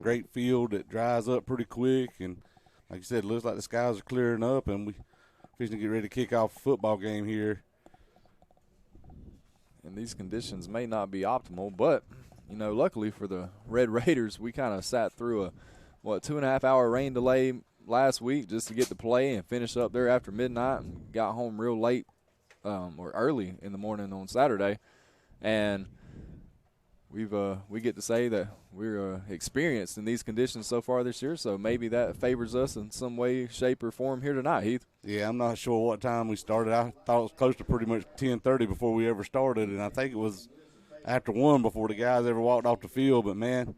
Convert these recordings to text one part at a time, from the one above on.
great field that dries up pretty quick, and like you said, it looks like the skies are clearing up, and we fixing to get ready to kick off a football game here. And these conditions may not be optimal, but, luckily for the Red Raiders, we kind of sat through a, 2.5-hour rain delay last week just to get to play and finish up there after midnight and got home real late or early in the morning on Saturday. And we get to say that we're experienced in these conditions so far this year, so maybe that favors us in some way, shape, or form here tonight, Heath. Yeah, I'm not sure what time we started. I thought it was close to pretty much 10:30 before we ever started, and I think it was after 1 before the guys ever walked off the field. But, man,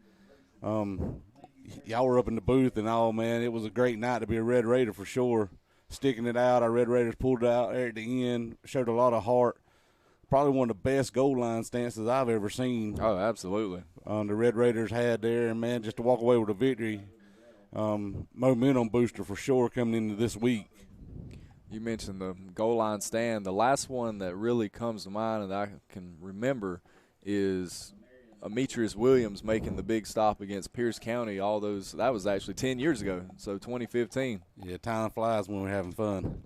y'all were up in the booth, and, man, it was a great night to be a Red Raider for sure. Sticking it out, our Red Raiders pulled it out there at the end, showed a lot of heart. Probably one of the best goal line stances I've ever seen. Oh, absolutely. The Red Raiders had there, and, man, just to walk away with a victory, momentum booster for sure coming into this week. You mentioned the goal line stand. The last one that really comes to mind that I can remember is Ametrius Williams making the big stop against Pierce County. That was actually 10 years ago, so 2015. Yeah, time flies when we're having fun.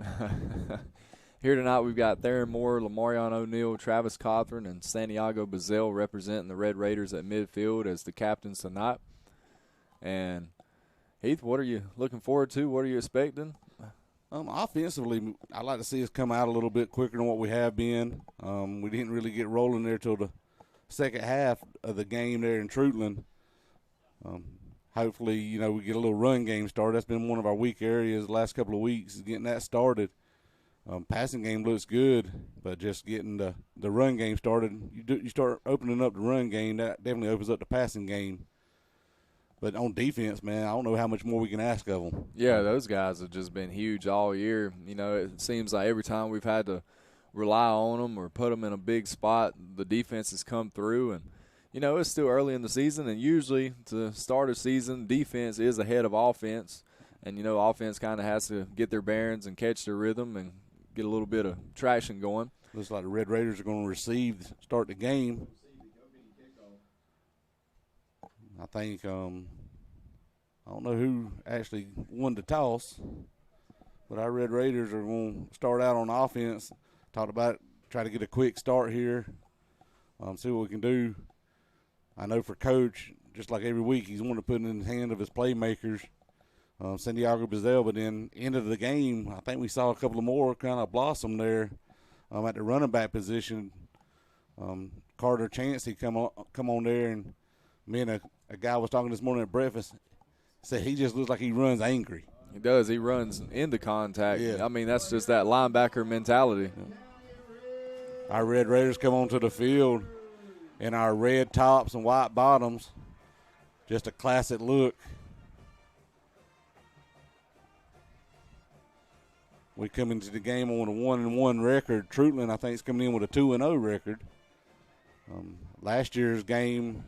Here tonight we've got Theron Moore, Lamarion O'Neal, Travis Cawthorn, and Santiago Bazell representing the Red Raiders at midfield as the captains tonight. And, Heath, what are you looking forward to? What are you expecting? Offensively, I'd like to see us come out a little bit quicker than what we have been. We didn't really get rolling there till the second half of the game there in Treutlen. Hopefully, we get a little run game started. That's been one of our weak areas the last couple of weeks, is getting that started. Passing game looks good, but just getting the run game started, you start opening up the run game, that definitely opens up the passing game. But on defense, man, I don't know how much more we can ask of them. Yeah, those guys have just been huge all year. It seems like every time we've had to rely on them or put them in a big spot, the defense has come through. And, it's still early in the season, and usually to start a season, defense is ahead of offense. And, offense kind of has to get their bearings and catch their rhythm and get a little bit of traction going. Looks like the Red Raiders are going to start the game. I think I don't know who actually won the toss, but our Red Raiders are going to start out on offense. Talked about try to get a quick start here, see what we can do. I know for Coach, just like every week, he's wanting to put it in the hand of his playmakers. Santiago Bazell, but then end of the game, I think we saw a couple of more kind of blossom there at the running back position. Carter Chancey come on there, and me and a guy was talking this morning at breakfast, said he just looks like he runs angry. He does. He runs into contact. Yeah. I mean, that's just that linebacker mentality. Our Red Raiders come onto the field in our red tops and white bottoms. Just a classic look. We come into the game on a 1-1 record. Treutlen, I think, is coming in with a 2-0 record. Last year's game,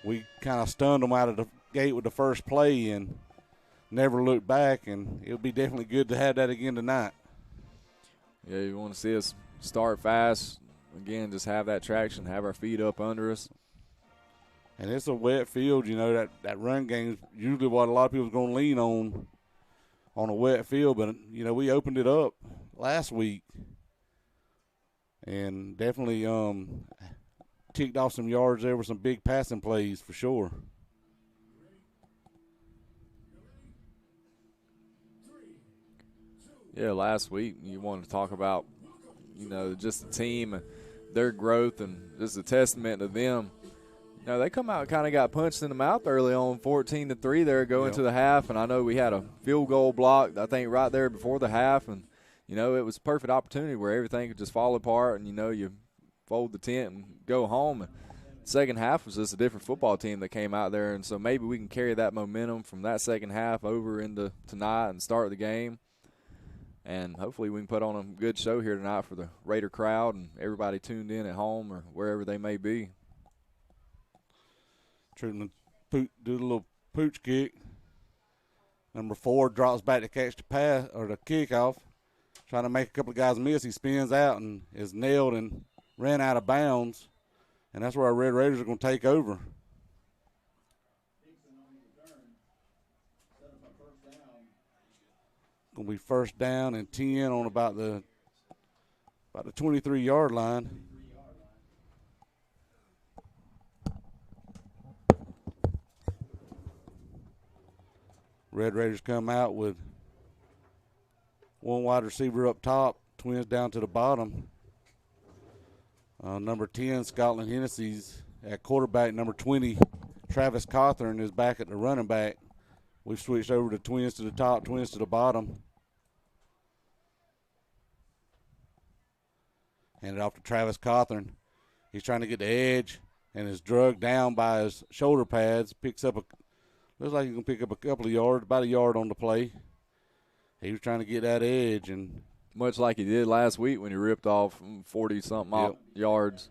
we kind of stunned them out of the gate with the first play and never looked back, and it'll be definitely good to have that again tonight. Yeah, you want to see us start fast. Again, just have that traction, have our feet up under us. And it's a wet field, that run game is usually what a lot of people are going to lean on a wet field, but, we opened it up last week and definitely ticked off some yards there with some big passing plays for sure. Yeah, last week you wanted to talk about, just the team, their growth, and just a testament to them. They come out and kind of got punched in the mouth early on, 14-3 there going to the half, and I know we had a field goal blocked, I think, right there before the half, and, it was a perfect opportunity where everything could just fall apart and, you fold the tent and go home. And second half was just a different football team that came out there, and so maybe we can carry that momentum from that second half over into tonight and start the game. And hopefully we can put on a good show here tonight for the Raider crowd and everybody tuned in at home or wherever they may be. Treutlen do the little pooch kick. Number 4 drops back to catch the pass or the kickoff, trying to make a couple of guys miss. He spins out and is nailed and ran out of bounds, and that's where our Red Raiders are going to take over. Going to be first down and 10 on about the 23-yard line. Red Raiders come out with one wide receiver up top, Twins down to the bottom. Number 10, Scotland Hennessy's at quarterback. Number 20, Travis Cawthorn is back at the running back. We've switched over to Twins to the top, Twins to the bottom. Handed off to Travis Cawthorn. He's trying to get the edge and is drugged down by his shoulder pads. Looks like he's going to pick up a couple of yards, about a yard on the play. He was trying to get that edge. And much like he did last week when he ripped off 40-something yards.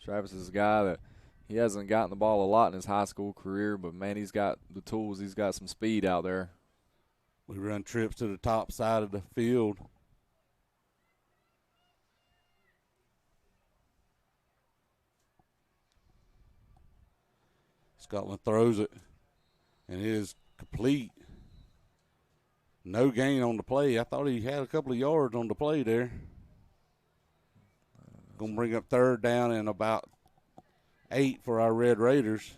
Travis is a guy that he hasn't gotten the ball a lot in his high school career, but, man, he's got the tools. He's got some speed out there. We run trips to the top side of the field. Scotland throws it, and it is complete. No gain on the play. I thought he had a couple of yards on the play there. Going to bring up third down and about 8 for our Red Raiders.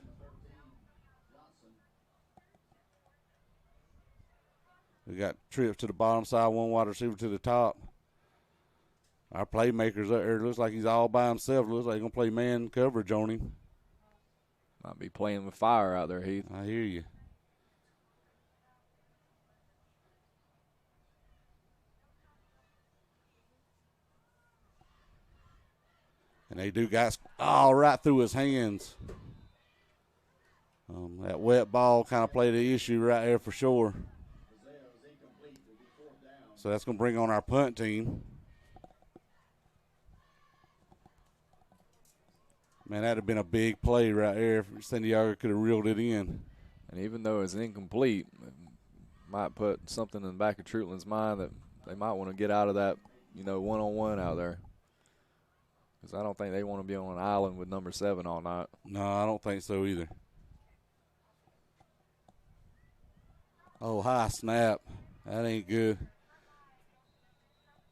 We got trips to the bottom side, one wide receiver to the top. Our playmaker's there. Looks like he's all by himself. Looks like he's going to play man coverage on him. Might be playing with fire out there, Heath. I hear you. And they do guys right through his hands. That wet ball kind of played an issue right there for sure. So that's going to bring on our punt team. Man, that would have been a big play right there if Santiago could have reeled it in. And even though it's incomplete, it might put something in the back of Treutlen's mind that they might want to get out of that, one-on-one out there. Because I don't think they want to be on an island with number 7 all night. No, I don't think so either. Oh, high snap. That ain't good.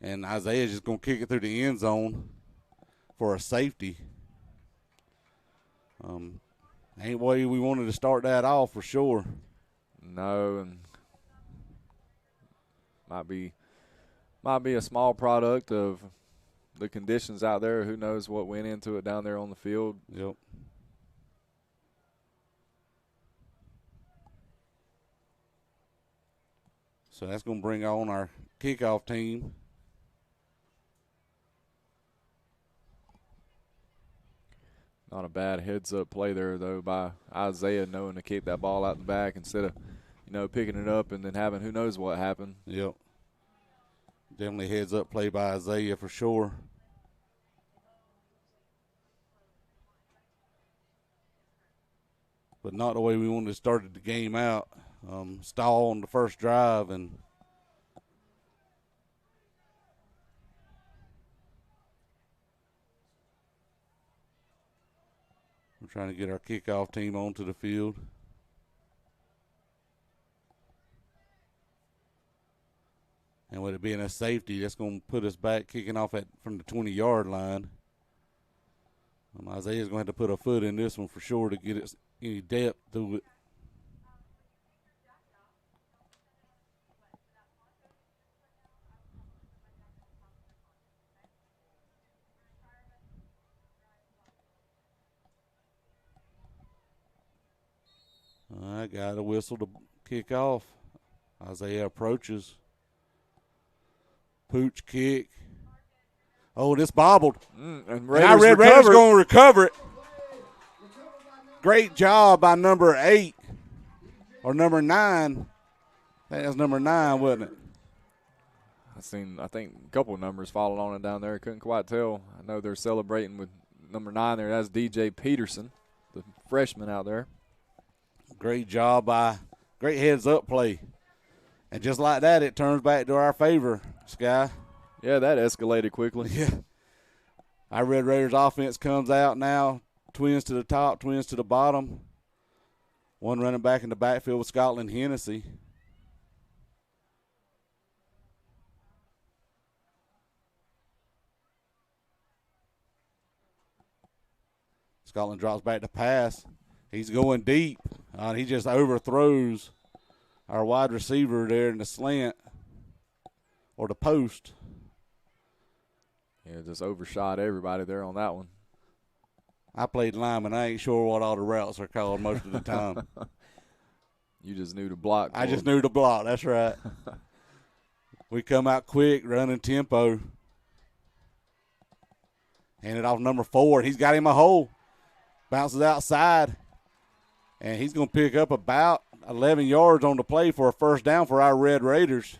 And Isaiah's just going to kick it through the end zone for a safety. Ain't way we wanted to start that off for sure. No, and might be a small product of the conditions out there. Who knows what went into it down there on the field. Yep. So that's going to bring on our kickoff team. Not a bad heads-up play there, though, by Isaiah knowing to keep that ball out the back instead of, picking it up and then having who knows what happened. Yep. Definitely heads-up play by Isaiah for sure. But not the way we wanted to start the game out. Stall on the first drive and we're trying to get our kickoff team onto the field. And with it being a safety, that's going to put us back kicking off from the 20-yard line. Isaiah's going to have to put a foot in this one for sure to get any depth to it. I got a whistle to kick off. Isaiah approaches. Pooch kick. Oh, this bobbled. And our Red Raiders going to recover it. Great job by number 8 or number 9. I think that's number 9, wasn't it? I think a couple of numbers followed on it down there. Couldn't quite tell. I know they're celebrating with number 9 there. That's DJ Peterson, the freshman out there. Great job great heads-up play. And just like that, it turns back to our favor, Sky. Yeah, that escalated quickly. Yeah. Our Red Raiders offense comes out now. Twins to the top, Twins to the bottom. One running back in the backfield with Scotland Hennessy. Scotland drops back to pass. He's going deep. He just overthrows our wide receiver there in the slant or the post. Yeah, just overshot everybody there on that one. I played lineman. I ain't sure what all the routes are called most of the time. You just knew to block. I just knew to block. That's right. We come out quick, running tempo. Hand it off number 4. He's got him a hole. Bounces outside. And he's going to pick up about 11 yards on the play for a first down for our Red Raiders.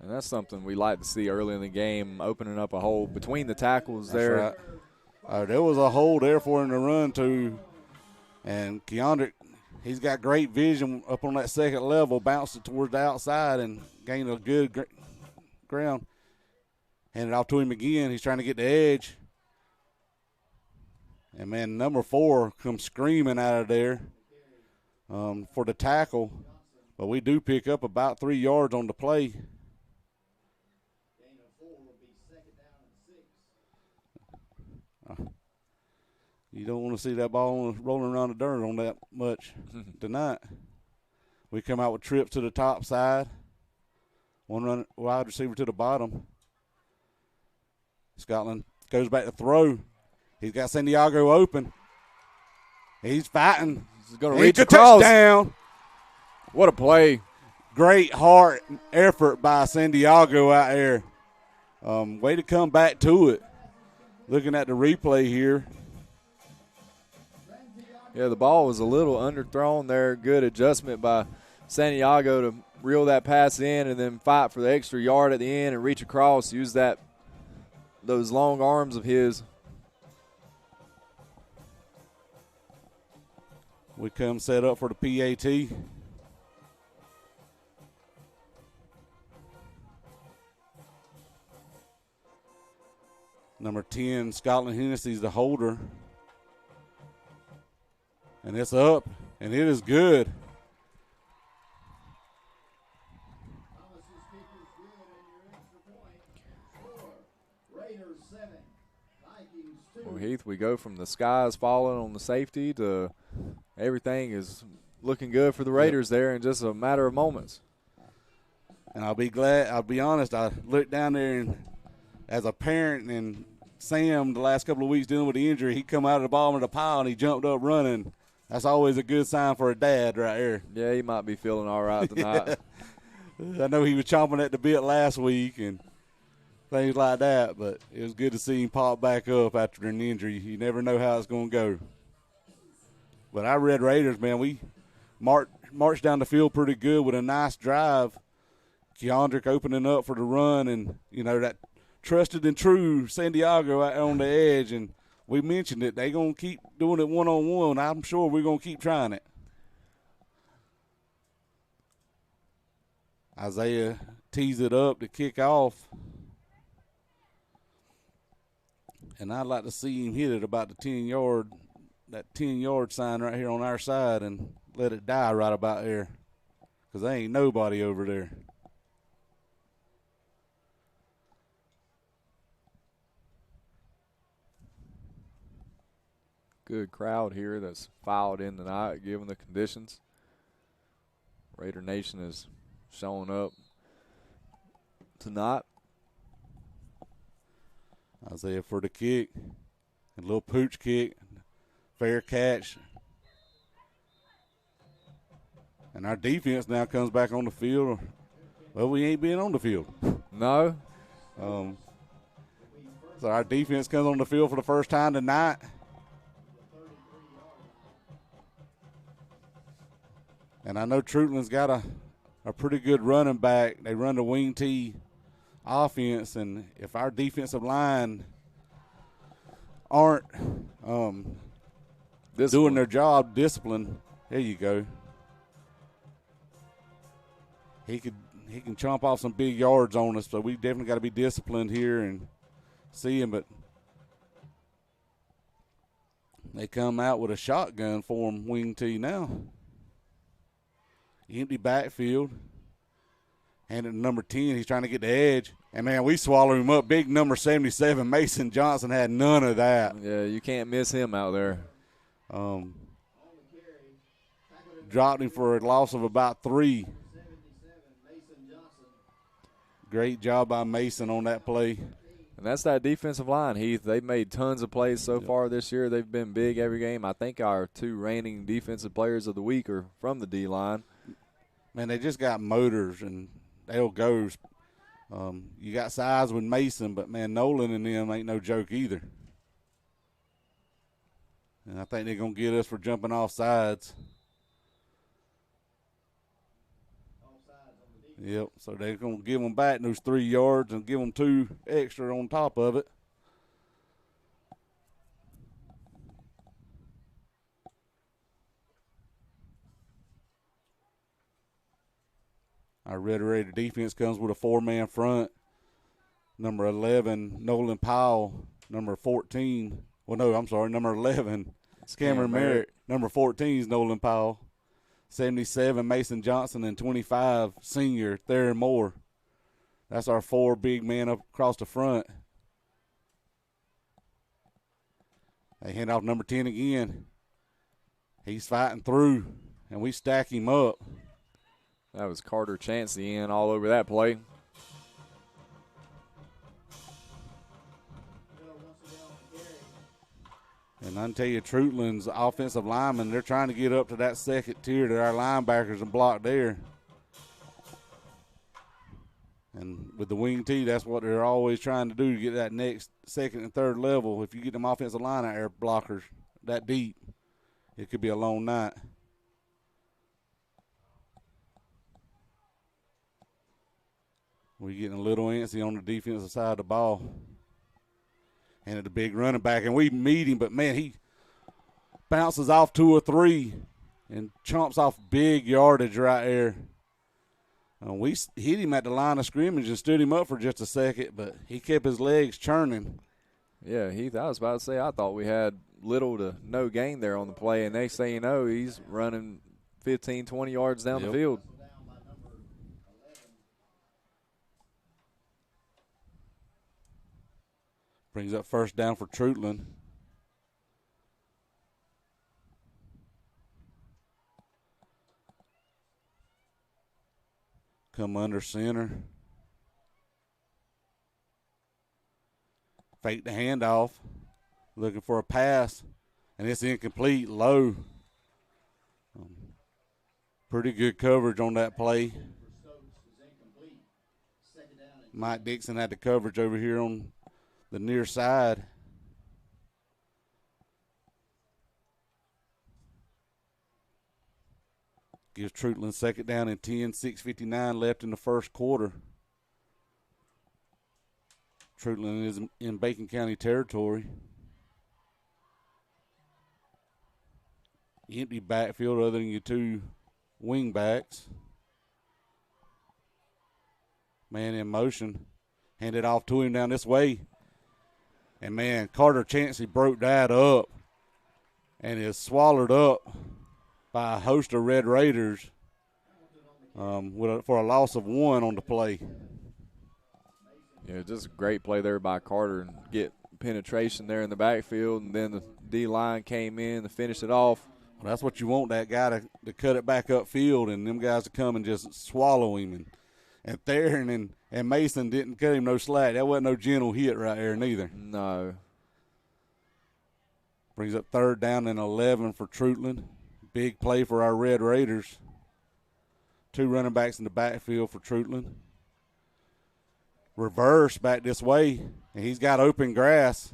And that's something we like to see early in the game, opening up a hole between the tackles there. That's right. There was a hole there for him to run to. And Keandrick, he's got great vision up on that second level, bounced it towards the outside and gained a good ground. Hand it off to him again. He's trying to get the edge. And, man, number 4 comes screaming out of there for the tackle. But we do pick up about 3 yards on the play. You don't want to see that ball rolling around the dirt on that much tonight. We come out with trips to the top side. One run wide receiver to the bottom. Scotland goes back to throw. He's got Santiago open. He's fighting. He's going to reach across. Touchdown. What a play. Great heart and effort by Santiago out there. Way to come back to it. Looking at the replay here. Yeah, the ball was a little underthrown there. Good adjustment by Santiago to reel that pass in and then fight for the extra yard at the end and reach across. Use those long arms of his. We come set up for the PAT. Number 10, Scotland Hennessy's the holder. And it's up, and it is good. Well, Heath, we go from the skies falling on the safety to everything is looking good for the Raiders there in just a matter of moments. And I'll be honest, I looked down there and as a parent and Sam the last couple of weeks dealing with the injury, he come out of the bottom of the pile and he jumped up running. That's always a good sign for a dad right here. Yeah, he might be feeling all right tonight. I know he was chomping at the bit last week and things like that, but it was good to see him pop back up after an injury. You never know how it's going to go. But our Red Raiders, man, we marched down the field pretty good with a nice drive. Keandrick opening up for the run and, that trusted and true Santiago out on the edge, and we mentioned it. They're going to keep doing it one-on-one. I'm sure we're going to keep trying it. Isaiah tees it up to kick off. And I'd like to see him hit it about the 10-yard sign right here on our side and let it die right about there because there ain't nobody over there. Good crowd here that's filed in tonight given the conditions. Raider Nation is showing up tonight. Isaiah for the kick. A little pooch kick. Fair catch. And our defense now comes back on the field. Well, we ain't been on the field. No. So our defense comes on the field for the first time tonight. And I know Treutlen's got a pretty good running back. They run the wing T offense, and if our defensive line aren't doing their job, discipline, there you go. He can chomp off some big yards on us, so we definitely got to be disciplined here and see him. But they come out with a shotgun for him, wing T now. Empty backfield. Handed to number 10. He's trying to get the edge. And, man, we swallow him up. Big number 77, Mason Johnson, had none of that. Yeah, you can't miss him out there. Dropped him for a loss of about 3. Great job by Mason on that play. And that's that defensive line, Heath. They've made tons of plays so far this year. They've been big every game. I think our 2 reigning defensive players of the week are from the D-line. Man, they just got motors, and they'll go. You got size with Mason, but, man, Nolan and them ain't no joke either. And I think they're going to get us for jumping off sides. Yep, so they're going to give them back those 3 yards and give them 2 extra on top of it. Our Red Raider defense comes with a 4-man front. Number 11, Nolan Powell. Number 14, number 11, Cameron Merritt. Number 14 is Nolan Powell. 77, Mason Johnson, and 25, senior, Theron Moore. That's our 4 big men up across the front. They hand off number 10 again. He's fighting through, and we stack him up. That was Carter Chancey in all over that play. And I can tell you, Treutlen's offensive linemen, they're trying to get up to that second tier to our linebackers and block there. And with the wing tee, that's what they're always trying to do, to get that next second and third level. If you get them offensive line out there blockers that deep, it could be a long night. We're getting a little antsy on the defensive side of the ball. And at a big running back, and we meet him, but, man, he bounces off 2 or 3 and chomps off big yardage right there. We hit him at the line of scrimmage and stood him up for just a second, but he kept his legs churning. Yeah, Heath, I was about to say, I thought we had little to no gain there on the play, and next thing you know, he's running 15, 20 yards down the field. Brings up first down for Treutlen. Come under center. Fake the handoff. Looking for a pass. And it's incomplete, low. Pretty good coverage on that play. Mike Dixon had the coverage over here on the near side. Gives Treutlen second down and 10, 6:59 left in the first quarter. Treutlen is in Bacon County territory. Empty backfield other than your 2 wing backs. Man in motion. Handed off to him down this way. And, man, Carter Chancey broke that up and is swallowed up by a host of Red Raiders for a loss of 1 on the play. Yeah, just a great play there by Carter and get penetration there in the backfield, and then the D-line came in to finish it off. Well, that's what you want, that guy to cut it back upfield and them guys to come and just swallow him. And Theron and Mason didn't cut him no slack. That wasn't no gentle hit right there neither. No. Brings up third down and 11 for Treutlen. Big play for our Red Raiders. 2 running backs in the backfield for Treutlen. Reverse back this way, and he's got open grass.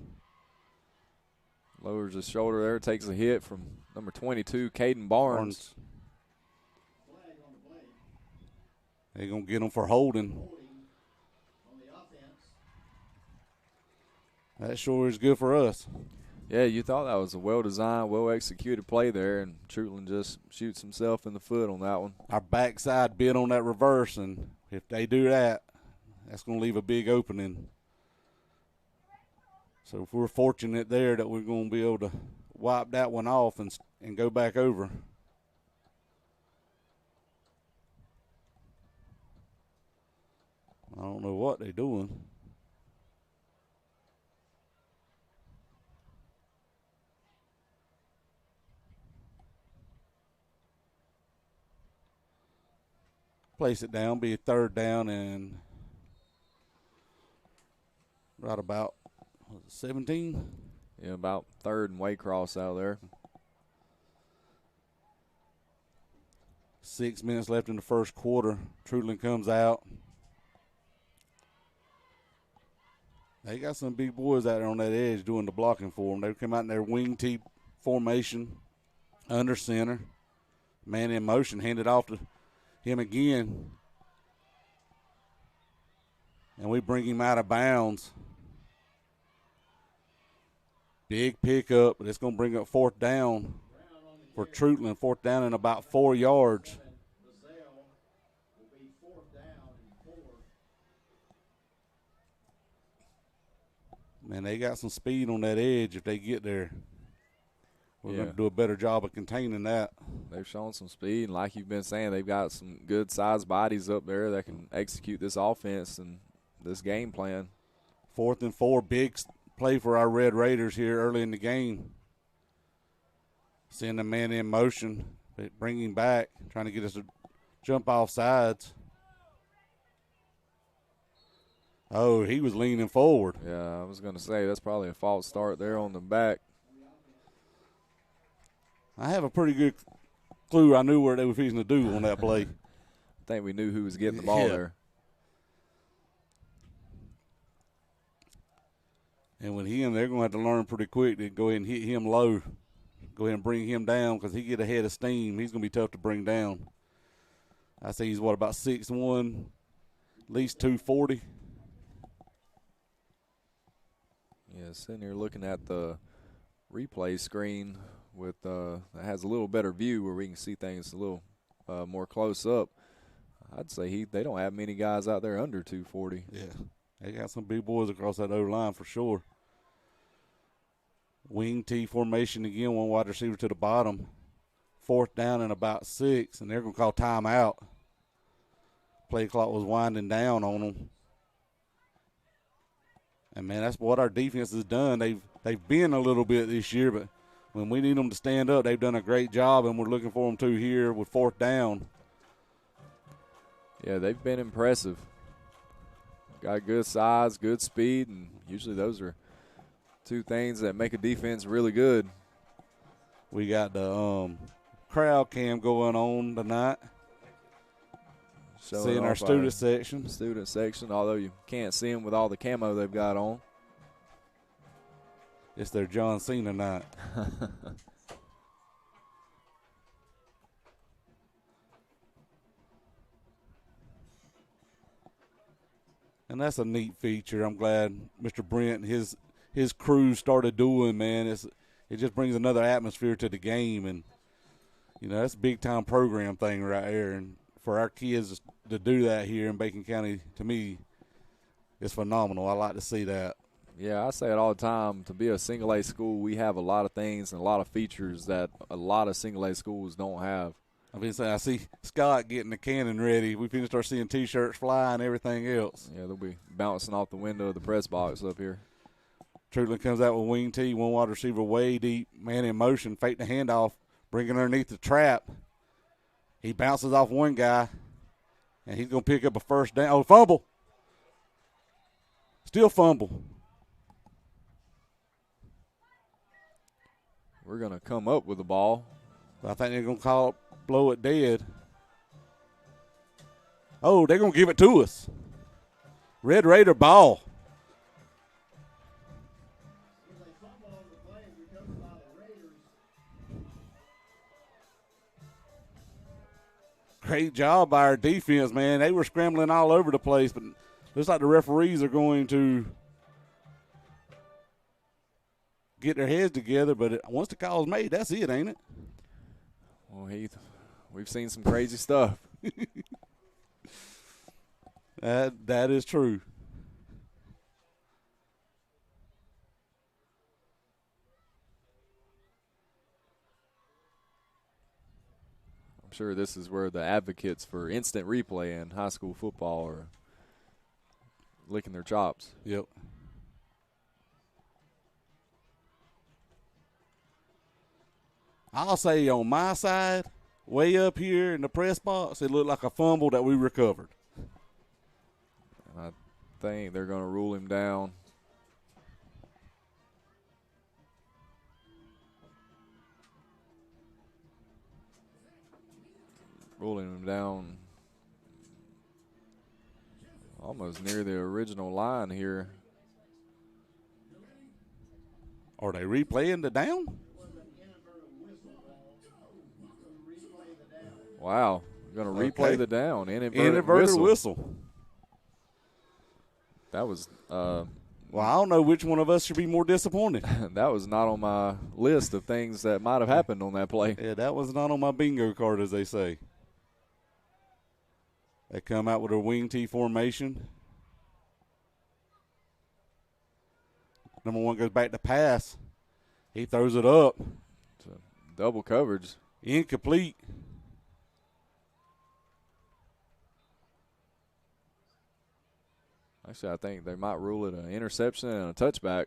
Lowers his shoulder there, takes a hit from number 22, Caden Barnes. They're going to get him for holding. That sure is good for us. Yeah, you thought that was a well-designed, well-executed play there, and Treutlen just shoots himself in the foot on that one. Our backside bit on that reverse, and if they do that, that's going to leave a big opening. So if we're fortunate there that we're going to be able to wipe that one off and go back over. I don't know what they're doing. Place it down, be a third down and right about 17. Yeah, about third and Waycross out there. 6 minutes left in the first quarter. Treutlen comes out. They got some big boys out there on that edge doing the blocking for them. They come out in their wing tee formation, under center. Man in motion, handed off to him again. And we bring him out of bounds. Big pickup, but it's going to bring up fourth down for Treutlen. Fourth down and about 4 yards. Man, they got some speed on that edge if they get there. We're going to do a better job of containing that. They've shown some speed, and like you've been saying, they've got some good-sized bodies up there that can execute this offense and this game plan. 4th and 4, big play for our Red Raiders here early in the game. Seeing the man in motion, bring him back, trying to get us to jump off sides. Oh, he was leaning forward. Yeah, I was going to say that's probably a false start there on the back. I have a pretty good clue. I knew what they were fixing to do on that play. I think we knew who was getting the ball there. And with him, they're going to have to learn pretty quick to go ahead and hit him low. Go ahead and bring him down because he get a head of steam. He's going to be tough to bring down. I say he's, about 6'1", at least 240. Yeah, sitting here looking at the replay screen with that has a little better view where we can see things a little more close up. I'd say they don't have many guys out there under 240. Yeah, they got some big boys across that O-line for sure. Wing T formation again, one wide receiver to the bottom. 4th down and about 6, and they're going to call timeout. Play clock was winding down on them. And, man, that's what our defense has done. They've been a little bit this year, but when we need them to stand up, they've done a great job, and we're looking for them to here with 4th down. Yeah, they've been impressive. Got good size, good speed, and usually those are two things that make a defense really good. We got the crowd cam going on tonight. Seeing our student section. Student section, although you can't see them with all the camo they've got on. It's their John Cena night. And that's a neat feature. I'm glad Mr. Brent and his crew started doing, man. It just brings another atmosphere to the game. And, that's a big-time program thing right there. And for our kids to do that here in Bacon County, to me, is phenomenal. I like to see that. Yeah, I say it all the time. To be a single-A school, we have a lot of things and a lot of features that a lot of single-A schools don't have. I see Scott getting the cannon ready. We finna start seeing T-shirts fly and everything else. Yeah, they'll be bouncing off the window of the press box up here. Treutlen comes out with wing T, one wide receiver way deep, man in motion, fake the handoff, bringing underneath the trap. He bounces off one guy, and he's going to pick up a first down. Oh, fumble. Still fumble. We're going to come up with the ball. I think they're going to blow it dead. Oh, they're going to give it to us. Red Raider ball. Great job by our defense, man. They were scrambling all over the place, but looks like the referees are going to get their heads together. But once the call's made, that's it, ain't it? Well, Heath, we've seen some crazy stuff. That is true. I'm sure this is where the advocates for instant replay in high school football are licking their chops. Yep. I'll say on my side, way up here in the press box, it looked like a fumble that we recovered. And I think they're going to rule him down. Ruling him down almost near the original line here. Are they replaying the down? Wow. Going to replay the down. Inadvertent whistle. That was well, I don't know which one of us should be more disappointed. that was not on my list of things that might have happened on that play. Yeah, that was not on my bingo card, as they say. They come out with a wing T formation. Number one goes back to pass. He throws it up. It's a double coverage. Incomplete. Actually, I think they might rule it an interception and a touchback.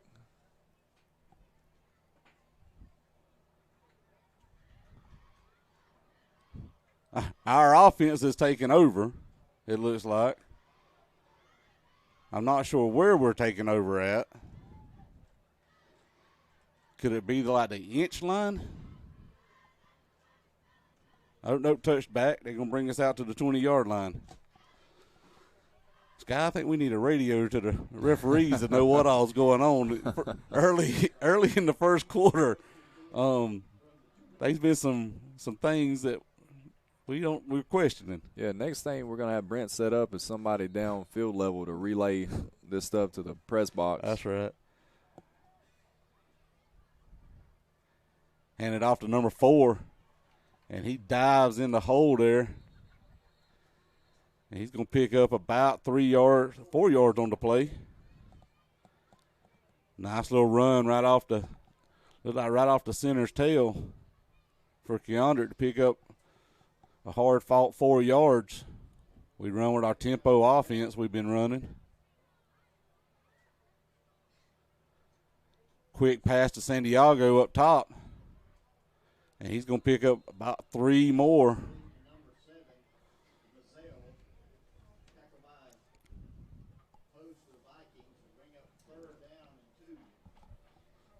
Our offense is taking over, it looks like. I'm not sure where we're taking over at. Could it be like the inch line? Oh, no, touched back. They're going to bring us out to the 20-yard line. Sky, I think we need a radio to the referees to know what all's going on. Early in the first quarter, there's been some things that we're questioning. Yeah, next thing we're going to have Brent set up is somebody down field level to relay this stuff to the press box. That's right. Hand it off to number 4, and he dives in the hole there. And he's going to pick up about 4 yards on the play. Nice little run right off the center's tail for Keandrick to pick up a hard-fought 4 yards. We run with our tempo offense we've been running. Quick pass to Santiago up top. And he's going to pick up about 3 more.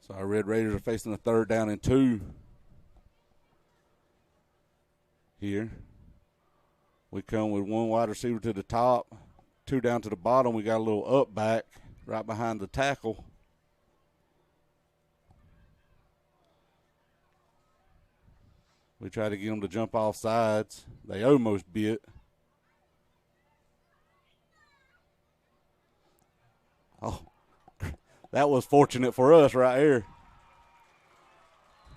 So our Red Raiders are facing a 3rd down and 2 here. We come with 1 wide receiver to the top, 2 down to the bottom. We got a little up back right behind the tackle. We try to get them to jump off sides. They almost bit. Oh, that was fortunate for us right here.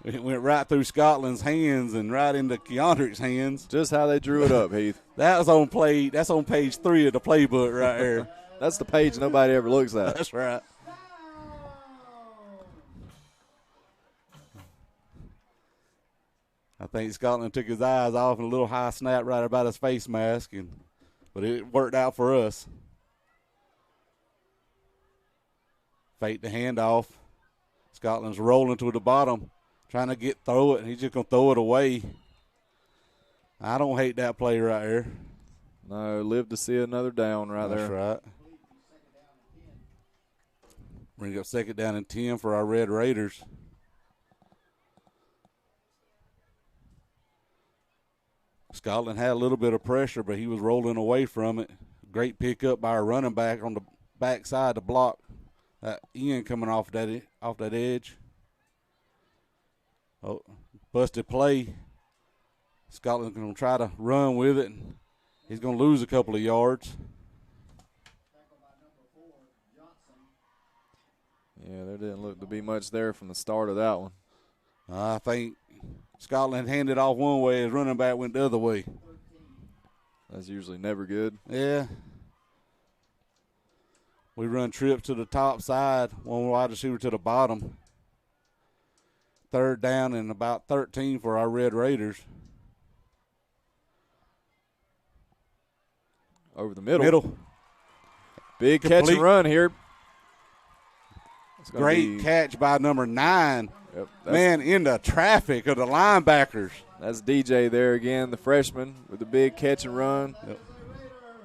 It went right through Scotland's hands and right into Keandrick's hands. Just how they drew it up, Heath. That's on page 3 of the playbook right here. That's the page nobody ever looks at. That's right. I think Scotland took his eyes off and a little high snap right about his face mask, but it worked out for us. Fake the handoff. Scotland's rolling to the bottom, trying to throw it, and he's just going to throw it away. I don't hate that play right here. No, live to see another down right there. That's right. Bring up 2nd down and 10 for our Red Raiders. Scotland had a little bit of pressure, but he was rolling away from it. Great pickup by our running back on the backside to block that Ian coming off that edge. Oh, busted play. Scotland's going to try to run with it, and he's going to lose a couple of yards. Yeah, there didn't look to be much there from the start of that one. I think Scotland handed off one way, his running back went the other way. That's usually never good. Yeah. We run trips to the top side, 1 wide receiver to the bottom. 3rd down and about 13 for our Red Raiders. Over the middle. Big catch and run here. Great catch by number 9. Yep, man, into traffic of the linebackers. That's DJ there again, the freshman, with the big catch and run. Yep.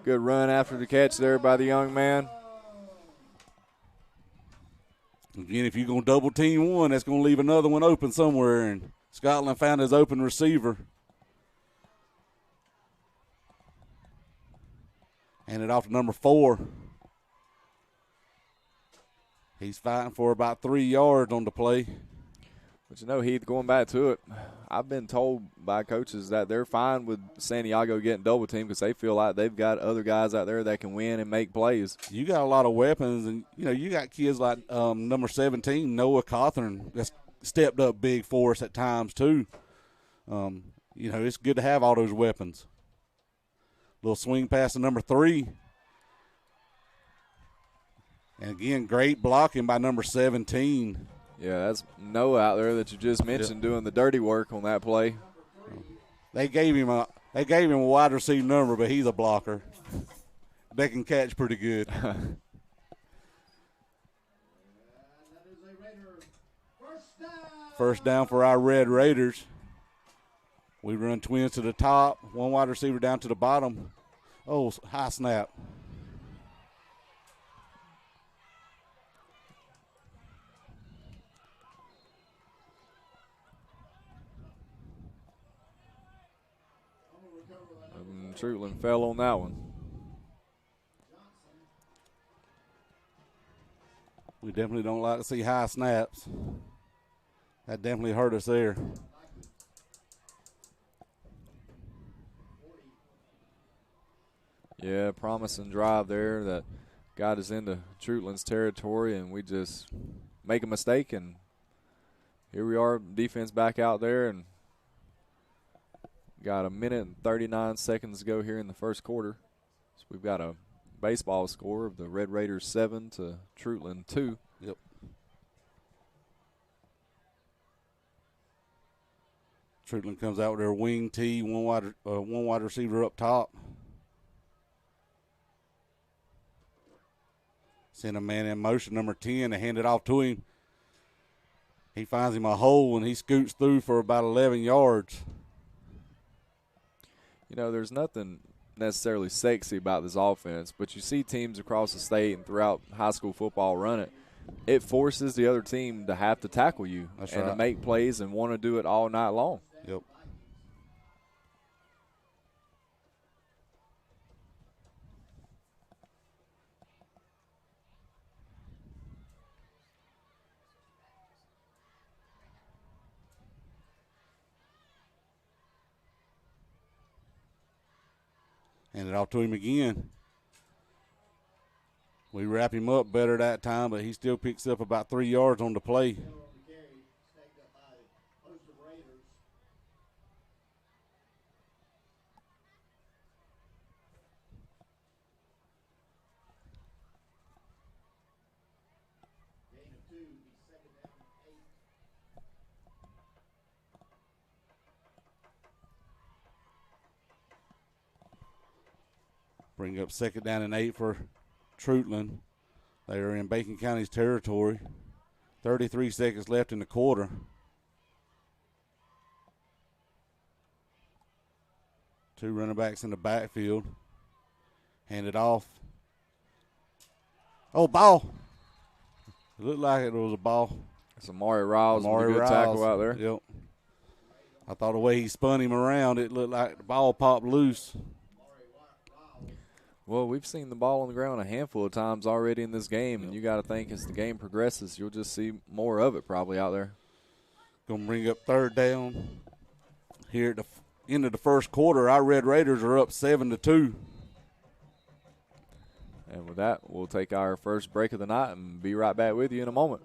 Good run after the catch there by the young man. Again, if you're going to double team one, that's going to leave another one open somewhere, and Scotland found his open receiver. Hand it off to number 4. He's fighting for about 3 yards on the play. But you know, Heath, going back to it, I've been told by coaches that they're fine with Santiago getting double teamed because they feel like they've got other guys out there that can win and make plays. You got a lot of weapons, and, you know, you got kids like number 17, Noah Cawthorn, that's stepped up big for us at times too. You know, it's good to have all those weapons. Little swing pass to number 3. And, again, great blocking by number 17. Yeah, that's Noah out there that you just mentioned doing the dirty work on that play. They gave him a wide receiver number, but he's a blocker. They can catch pretty good. First down for our Red Raiders. We run twins to the top, one wide receiver down to the bottom. Oh, high snap. Treutlen fell on that one. We definitely don't like to see high snaps. That definitely hurt us there. Yeah, promising drive there that got us into Treutlen's territory, and we just make a mistake, and here we are, defense back out there, and got a minute and 39 seconds to go here in the first quarter. So we've got a baseball score of the Red Raiders 7 to Treutlen 2. Yep. Treutlen comes out with their wing tee, one wide receiver up top. Send a man in motion, number 10, to hand it off to him. He finds him a hole, and he scoots through for about 11 yards. You know, there's nothing necessarily sexy about this offense, but you see teams across the state and throughout high school football run it. It forces the other team to have to tackle you to make plays and want to do it all night long. Yep. Hand it off to him again. We wrap him up better that time, but he still picks up about 3 yards on the play. Bring up second down and 8 for Treutlen. They are in Bacon County's territory. 33 seconds left in the quarter. Two running backs in the backfield. Hand it off. Oh, ball. It looked like it was a ball. It's Amari Riles with a good tackle out there. Yep. I thought the way he spun him around, it looked like the ball popped loose. Well, we've seen the ball on the ground a handful of times already in this game, and you got to think as the game progresses, you'll just see more of it probably out there. Going to bring up third down. Here at the end of the first quarter, our Red Raiders are up 7-2. And with that, we'll take our first break of the night and be right back with you in a moment.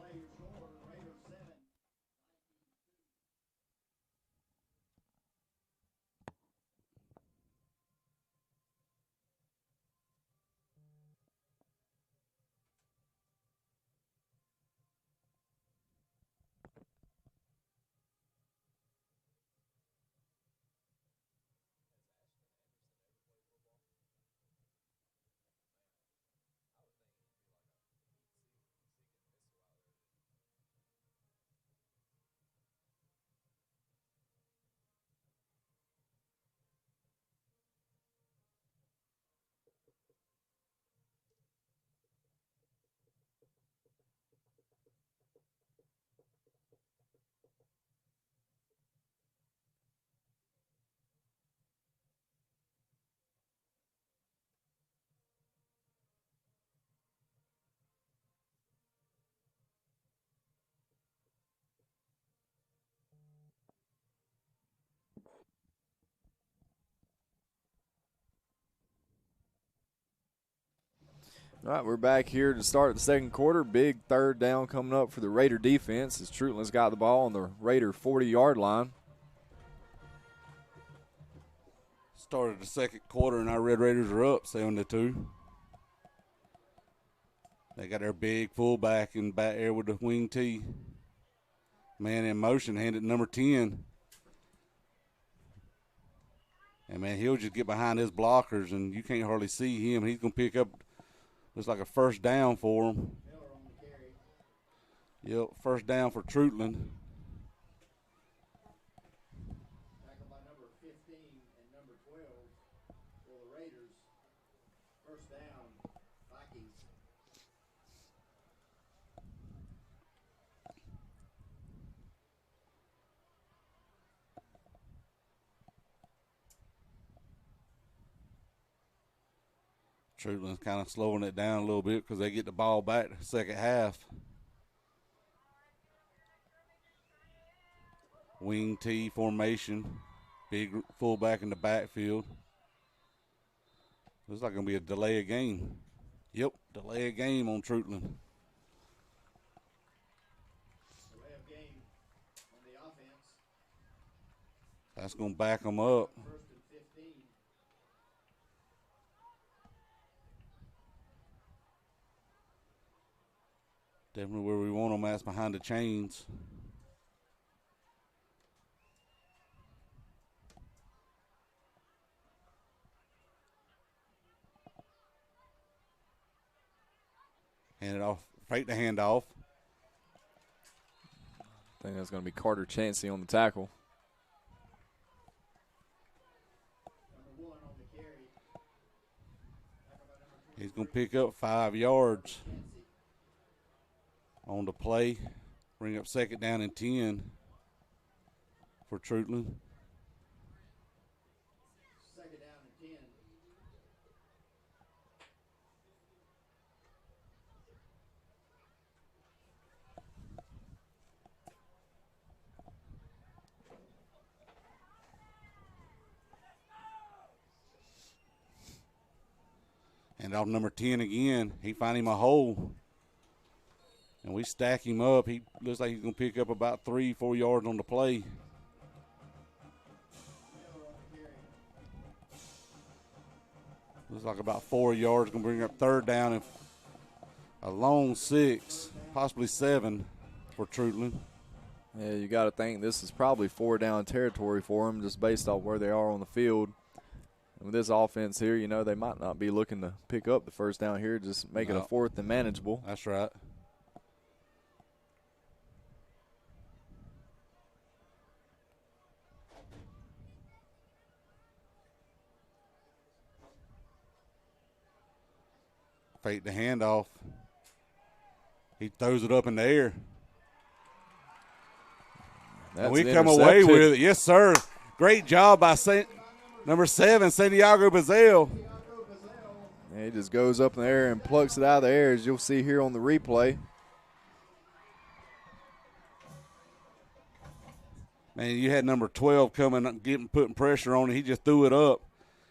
All right, we're back here to start the second quarter. Big third down coming up for the Raider defense as Treutlen's got the ball on the Raider 40-yard line. Started the second quarter, and our Red Raiders are up 7-2. They got their big fullback in back there with the wing tee. Man in motion, handed number 10. And, man, he'll just get behind his blockers, and you can't hardly see him. He's going to pick up, looks like a first down for him. Yep, first down for Treutlen. Tackled by number 15 and number 12 for the Raiders. First down, Vikings. Treutlen's kind of slowing it down a little bit because they get the ball back the second half. Wing T formation. Big fullback in the backfield. Looks like going to be a delay of game. Yep, delay of game on Treutlen. Delay of game on the offense. That's going to back them up. First and 15. Definitely where we want them. That's behind the chains. Hand it off. Fake the handoff. I think that's going to be Carter Chansey on the tackle. Number 1 on the carry. Tackled by number 20. He's going to pick up 5 yards on the play. Bring up second down and 10 for Treutlen. Second down and 10. And off number 10 again. He find him a hole. And we stack him up. He looks like he's going to pick up about 3-4 yards on the play. Looks like about 4 yards. Going to bring up third down and a long 6, possibly 7 for Treutlen. Yeah, you got to think this is probably 4-down territory for them just based off where they are on the field. And with this offense here, you know, they might not be looking to pick up the first down here, just make it a fourth and manageable. That's right. Fake the handoff. He throws it up in the air. And we come away with it. Yes, sir. Great job by number 7, Santiago Bazell. Yeah, he just goes up in the air and plucks it out of the air, as you'll see here on the replay. Man, you had number 12 coming, putting pressure on it. He just threw it up,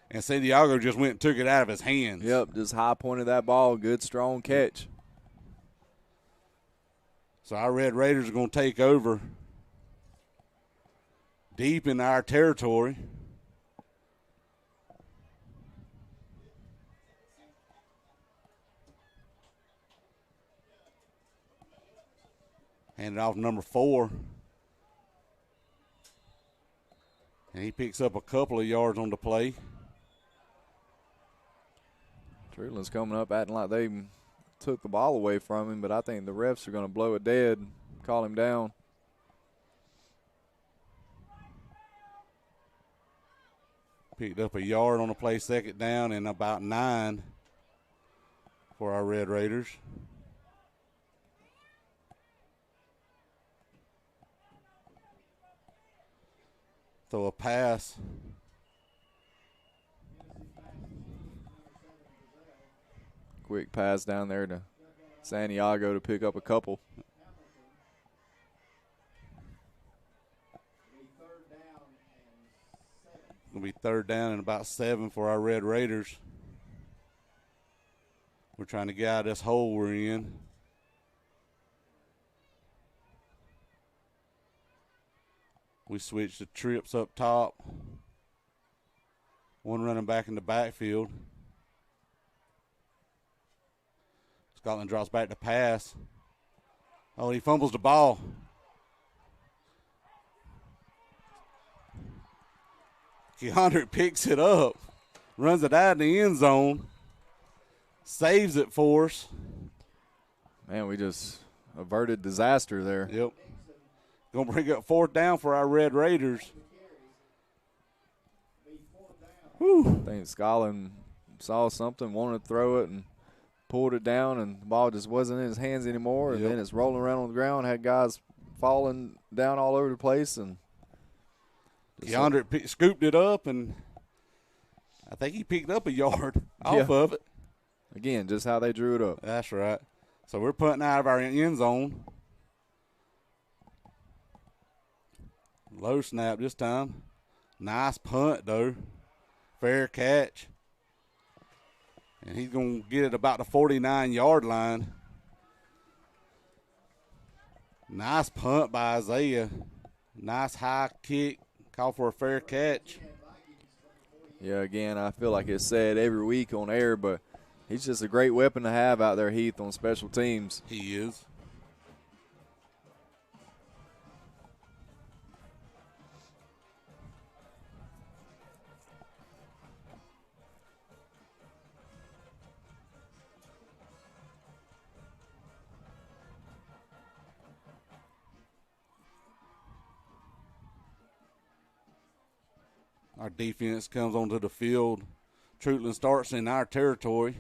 and Santiago just went and took it out of his hands. Yep, just high pointed that ball. Good, strong catch. So our Red Raiders are going to take over deep in our territory. Hand it off to number 4. And he picks up a couple of yards on the play. Treutlen's coming up acting like they took the ball away from him, but I think the refs are going to blow it dead, call him down. Picked up a yard on the play, second down, and about 9 for our Red Raiders. Throw a pass. Quick pass down there to Santiago to pick up a couple. It'll be third down and about 7 for our Red Raiders. We're trying to get out of this hole we're in. We switched the trips up top. One running back in the backfield. Scotland drops back to pass. Oh, he fumbles the ball. Keandrick picks it up, runs it out in the end zone, saves it for us. Man, we just averted disaster there. Yep. Going to bring up 4th down for our Red Raiders. Whew. I think Scotland saw something, wanted to throw it, and pulled it down, and the ball just wasn't in his hands anymore. And then it's rolling around on the ground, had guys falling down all over the place. And Keandrick scooped it up, and I think he picked up a yard off of it. Again, just how they drew it up. That's right. So we're punting out of our end zone. Low snap this time. Nice punt, though. Fair catch. And he's going to get it about the 49-yard line. Nice punt by Isaiah. Nice high kick. Call for a fair catch. Yeah, again, I feel like it's said every week on air, but he's just a great weapon to have out there, Heath, on special teams. He is. Our defense comes onto the field. Treutlen starts in our territory.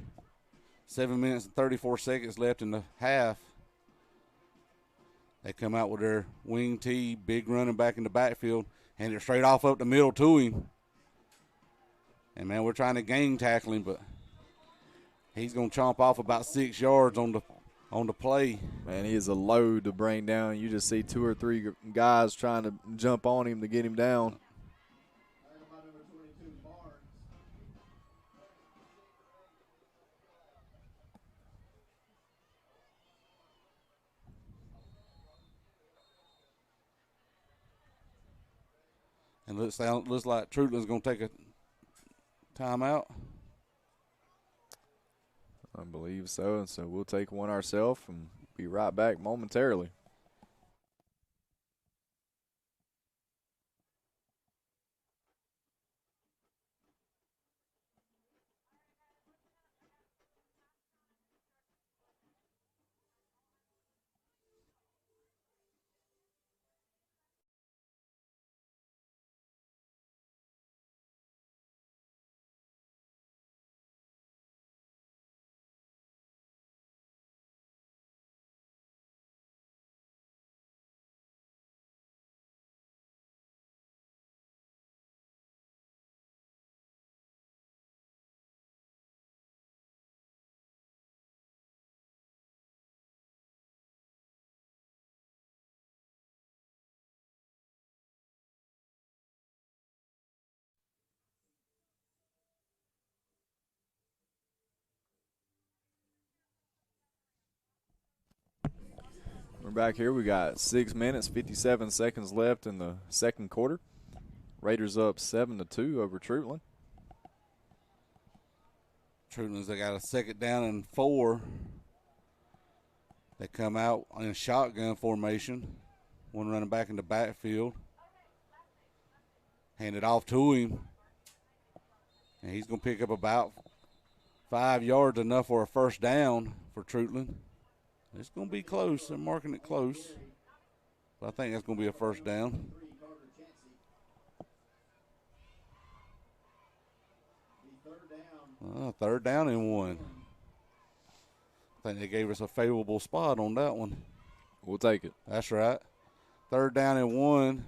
7 minutes and 34 seconds left in the half. They come out with their wing tee, big running back in the backfield, hand it straight off up the middle to him. And, man, we're trying to gang tackle him, but he's going to chomp off about 6 yards on the play. Man, he is a load to bring down. You just see 2 or 3 guys trying to jump on him to get him down. And looks like Treutlen's going to take a timeout. I believe so, and so we'll take one ourselves and be right back momentarily. We're back here. We got 6 minutes, 57 seconds left in the second quarter. Raiders up 7-2 over Treutlen. Treutlen's they got a 2nd down and 4. They come out in shotgun formation. One running back in the backfield. Hand it off to him. And he's going to pick up about 5 yards, enough for a 1st down for Treutlen. It's going to be close. They're marking it close. But I think that's going to be a 1st down. Third down and 1. I think they gave us a favorable spot on that one. We'll take it. That's right. 3rd down and 1.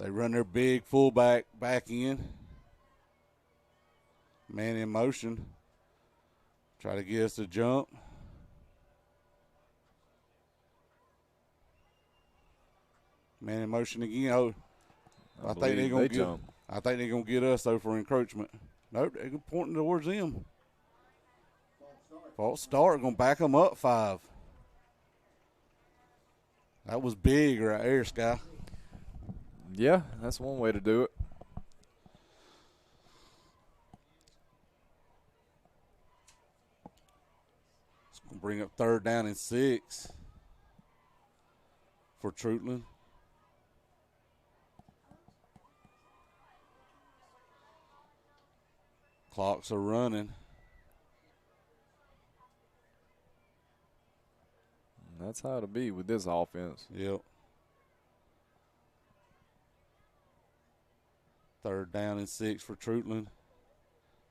They run their big fullback back in. Man in motion. Try to get us to jump. Man in motion again. Oh, I think they're gonna get. I think they're gonna get us though for encroachment. Nope, they're pointing towards them. False start, going to back them up 5. That was big right there, Sky. Yeah, that's one way to do it. It's going to bring up 3rd down and 6 for Treutlen. Clocks are running. And that's how it'll be with this offense. Yep. 3rd down and 6 for Treutlen.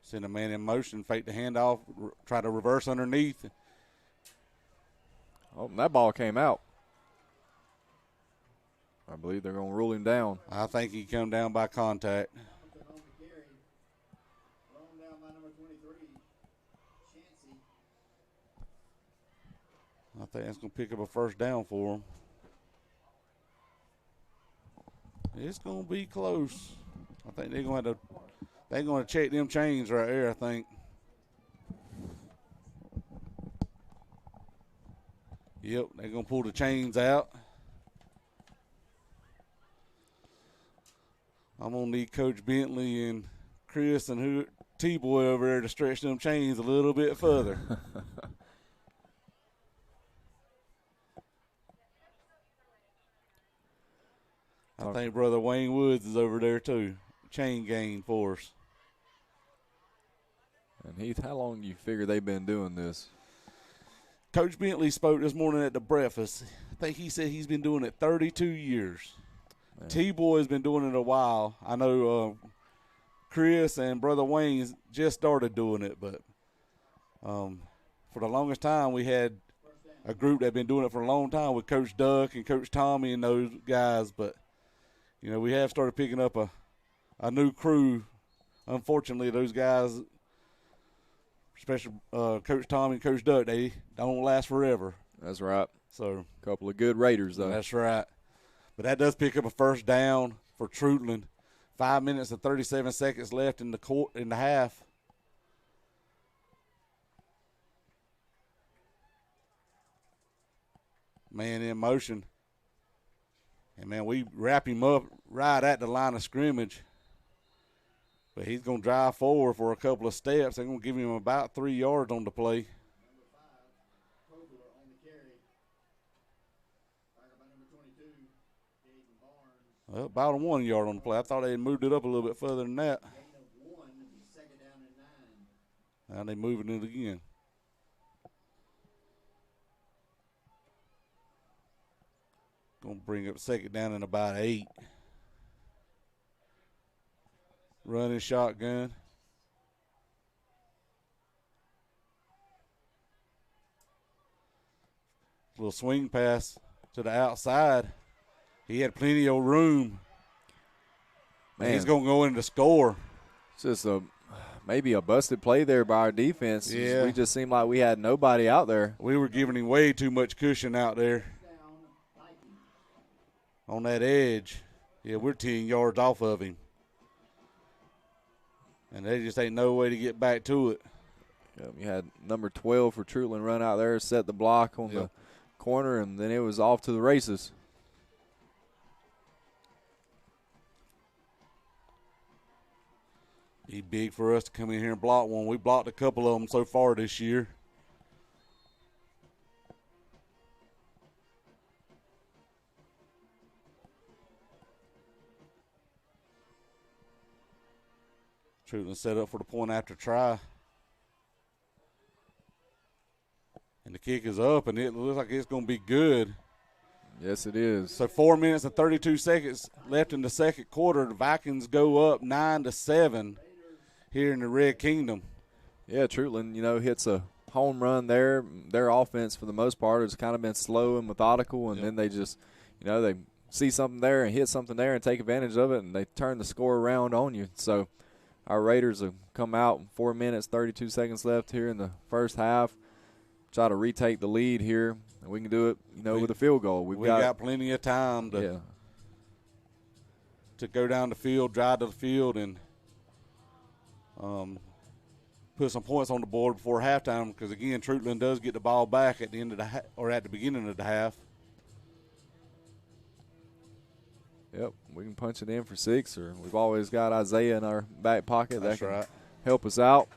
Send a man in motion, fake the handoff, try to reverse underneath. Oh, and that ball came out. I believe they're going to rule him down. I think he come down by contact. I think that's going to pick up a 1st down for him. It's going to be close. I think they're going to check them chains right there, I think. Yep, they're going to pull the chains out. I'm going to need Coach Bentley and Chris and T-Boy over there to stretch them chains a little bit further. I think Brother Wayne Woods is over there too. Chain gang for us. And Heath, how long do you figure they've been doing this? Coach Bentley spoke this morning at the breakfast. I think he said he's been doing it 32 years. Man. T-Boy has been doing it a while. I know Chris and Brother Wayne just started doing it, but for the longest time we had a group that had been doing it for a long time with Coach Duck and Coach Tommy and those guys, but you know, we have started picking up a new crew. Unfortunately, those guys, especially Coach Tommy and Coach Duck, they don't last forever. That's right. So a couple of good Raiders, though. That's right. But that does pick up a 1st down for Treutlen. 5 minutes and 37 seconds left in the half. Man in motion. And, man, we wrap him up right at the line of scrimmage. But he's going to drive forward for a couple of steps. They're going to give him about 3 yards on the play. Well, about a 1 yard on the play. I thought they had moved it up a little bit further than that. Now they're moving it again. Going to bring up 2nd down and about 8. Running shotgun. Little swing pass to the outside. He had plenty of room. Man, he's going to go in to score. It's just maybe a busted play there by our defense. Yeah. We just seemed like we had nobody out there. We were giving him way too much cushion out there on that edge. Yeah, we're 10 yards off of him. And there just ain't no way to get back to it. Yep, you had number 12 for Treutlen run out there, set the block on the corner, and then it was off to the races. Be big for us to come in here and block one. We blocked a couple of them so far this year. Treutlen set up for the point after try. And the kick is up, and it looks like it's going to be good. Yes, it is. So 4 minutes and 32 seconds left in the second quarter. The Vikings go up 9-7 here in the Red Kingdom. Yeah, Treutlen, hits a home run there. Their offense, for the most part, has kind of been slow and methodical, and then they just, they see something there and hit something there and take advantage of it, and they turn the score around on you. So our Raiders have come out 4 minutes, 32 seconds left here in the first half. Try to retake the lead here, and we can do it, with a field goal. We've got plenty of time to go down the field, drive to the field, and put some points on the board before halftime because, again, Treutlen does get the ball back at the end of the or at the beginning of the half. Yep, we can punch it in for 6, or we've always got Isaiah in our back pocket. That's that can right. help us out.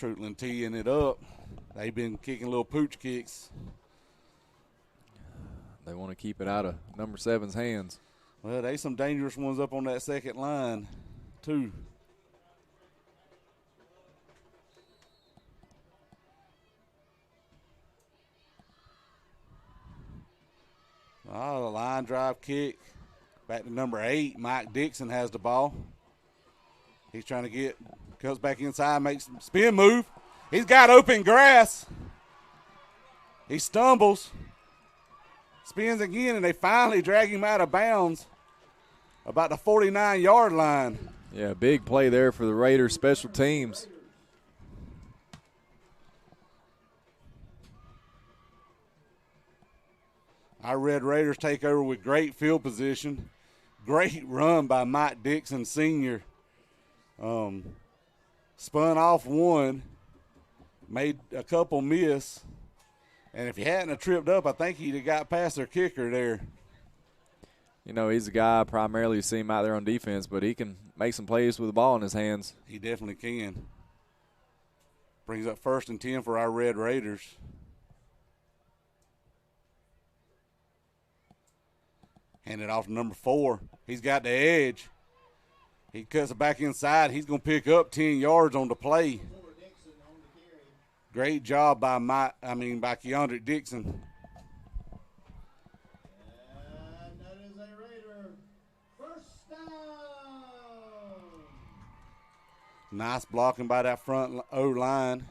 Treutlen teeing it up. They've been kicking little pooch kicks. They want to keep it out of number 7's hands. Well, there's some dangerous ones up on that second line, too. Oh, the line drive kick. Back to number 8. Mike Dixon has the ball. He's trying to comes back inside, makes a spin move. He's got open grass. He stumbles. Spins again, and they finally drag him out of bounds about the 49-yard line. Yeah, big play there for the Raiders special teams. Our Red Raiders take over with great field position. Great run by Mike Dixon Sr. Spun off one, made a couple miss. And if he hadn't have tripped up, I think he'd have got past their kicker there. You know, he's a guy primarily you see him out there on defense, but he can make some plays with the ball in his hands. He definitely can. Brings up 1st and 10 for our Red Raiders. Hand it off to number 4. He's got the edge. He cuts it back inside. He's going to pick up 10 yards on the play. Great job by Keandre Dixon. And that is a Raider first down. Nice blocking by that front O-line.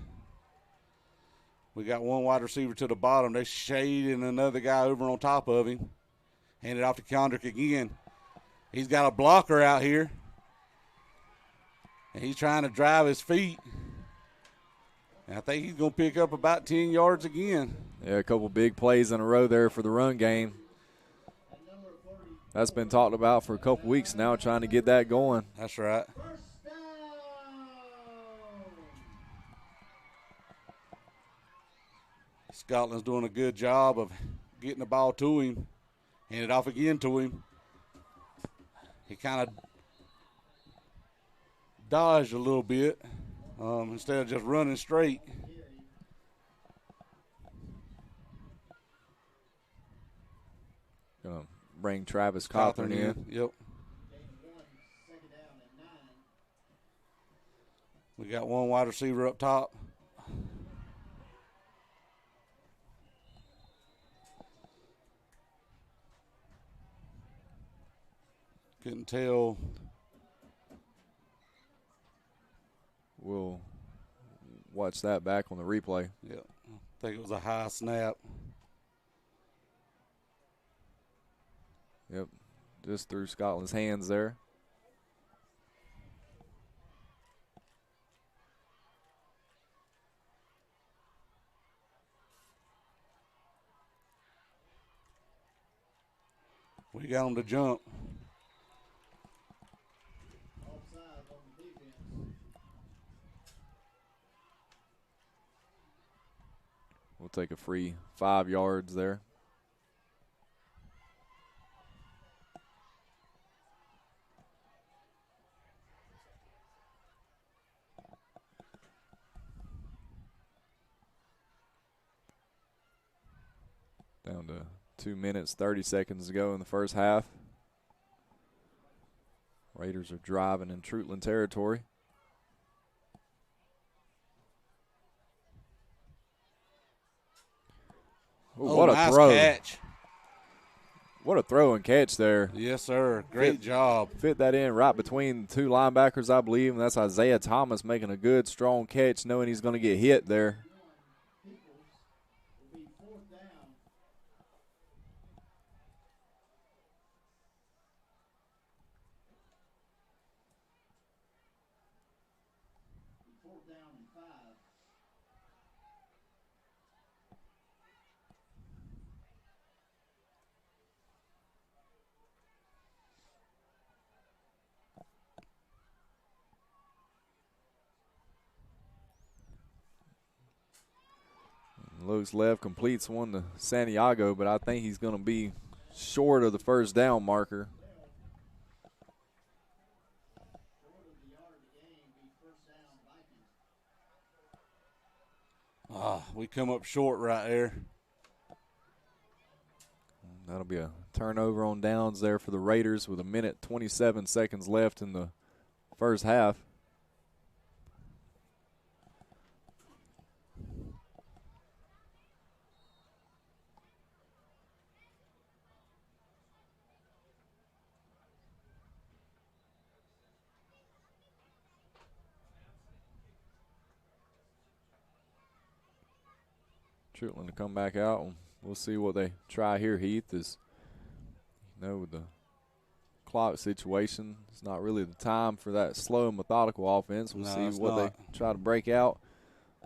We got one wide receiver to the bottom. They're shading another guy over on top of him. Hand it off to Kendrick again. He's got a blocker out here. And he's trying to drive his feet. And I think he's going to pick up about 10 yards again. Yeah, a couple big plays in a row there for the run game. That's been talked about for a couple weeks now, trying to get that going. That's right. First down. Scotland's doing a good job of getting the ball to him. Hand it off again to him. He kind of dodged a little bit instead of just running straight. Gonna bring Travis Cawthorn in. Yep. We got one wide receiver up top. Couldn't tell. We'll watch that back on the replay. Yep. I think it was a high snap. Yep. Just through Scotland's hands there. We got him to jump. We'll take a free 5 yards there. Down to 2 minutes, 30 seconds to go in the first half. Raiders are driving in Treutlen territory. Ooh, Oh, what a nice throw. catch. What a throw and catch there. Yes, sir. Great job. Fit that in right between two linebackers, I believe, and that's Isaiah Thomas making a good, strong catch, knowing he's going to get hit there. Looks left, completes one to Santiago, but I think he's going to be short of the first down marker. We come up short right there. That'll be a turnover on downs there for the Raiders with 1:27 left in the first half. Treutlen to come back out, and we'll see what they try here, Heath. Is, you know, with the clock situation, it's not really the time for that slow and methodical offense. We'll see what they try to break out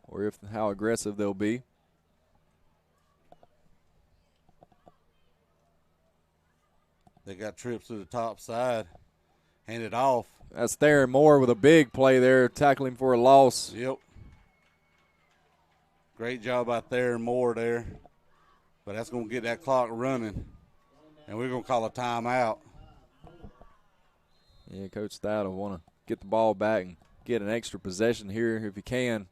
or how aggressive they'll be. They got trips to the top side. Hand it off. That's Theron Moore with a big play there, tackling for a loss. Yep. Great job out there, Moore there. But that's going to get that clock running. And we're going to call a timeout. Yeah, Coach Stout will want to get the ball back and get an extra possession here if he can.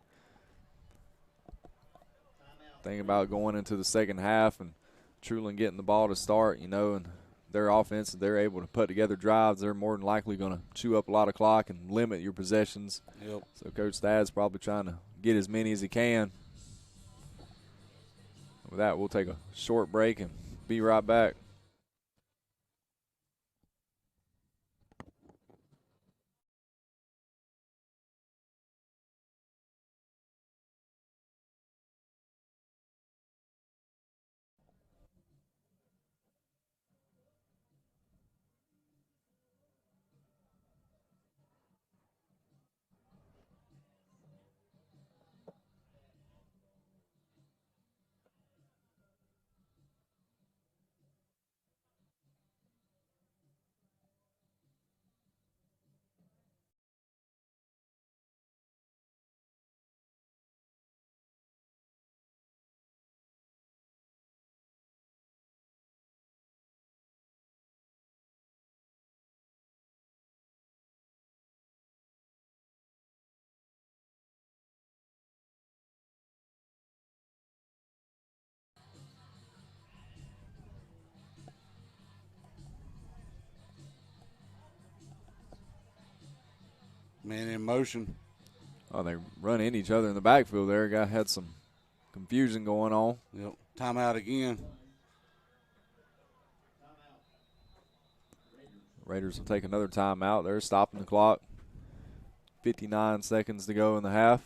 Think about going into the second half and Treutlen getting the ball to start, you know, and their offense, if they're able to put together drives, they're more than likely going to chew up a lot of clock and limit your possessions. Yep. So Coach Stad's probably trying to get as many as he can. With that, we'll take a short break and be right back. Man in motion. Oh, they run in each other in the backfield there. Guy had some confusion going on. Yep. Timeout again. Raiders will take another timeout. They're stopping the clock. 59 seconds to go in the half.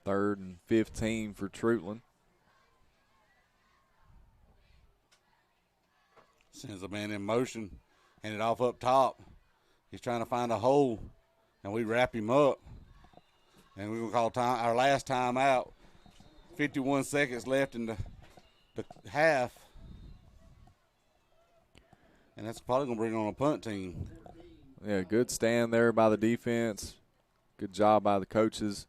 Third and 15 for Treutlen. Sends a man in motion. Hand it off up top. He's trying to find a hole, and we wrap him up. And we're going to call time our last time out. 51 seconds left in the half. And that's probably going to bring on a punt team. Yeah, good stand there by the defense. Good job by the coaches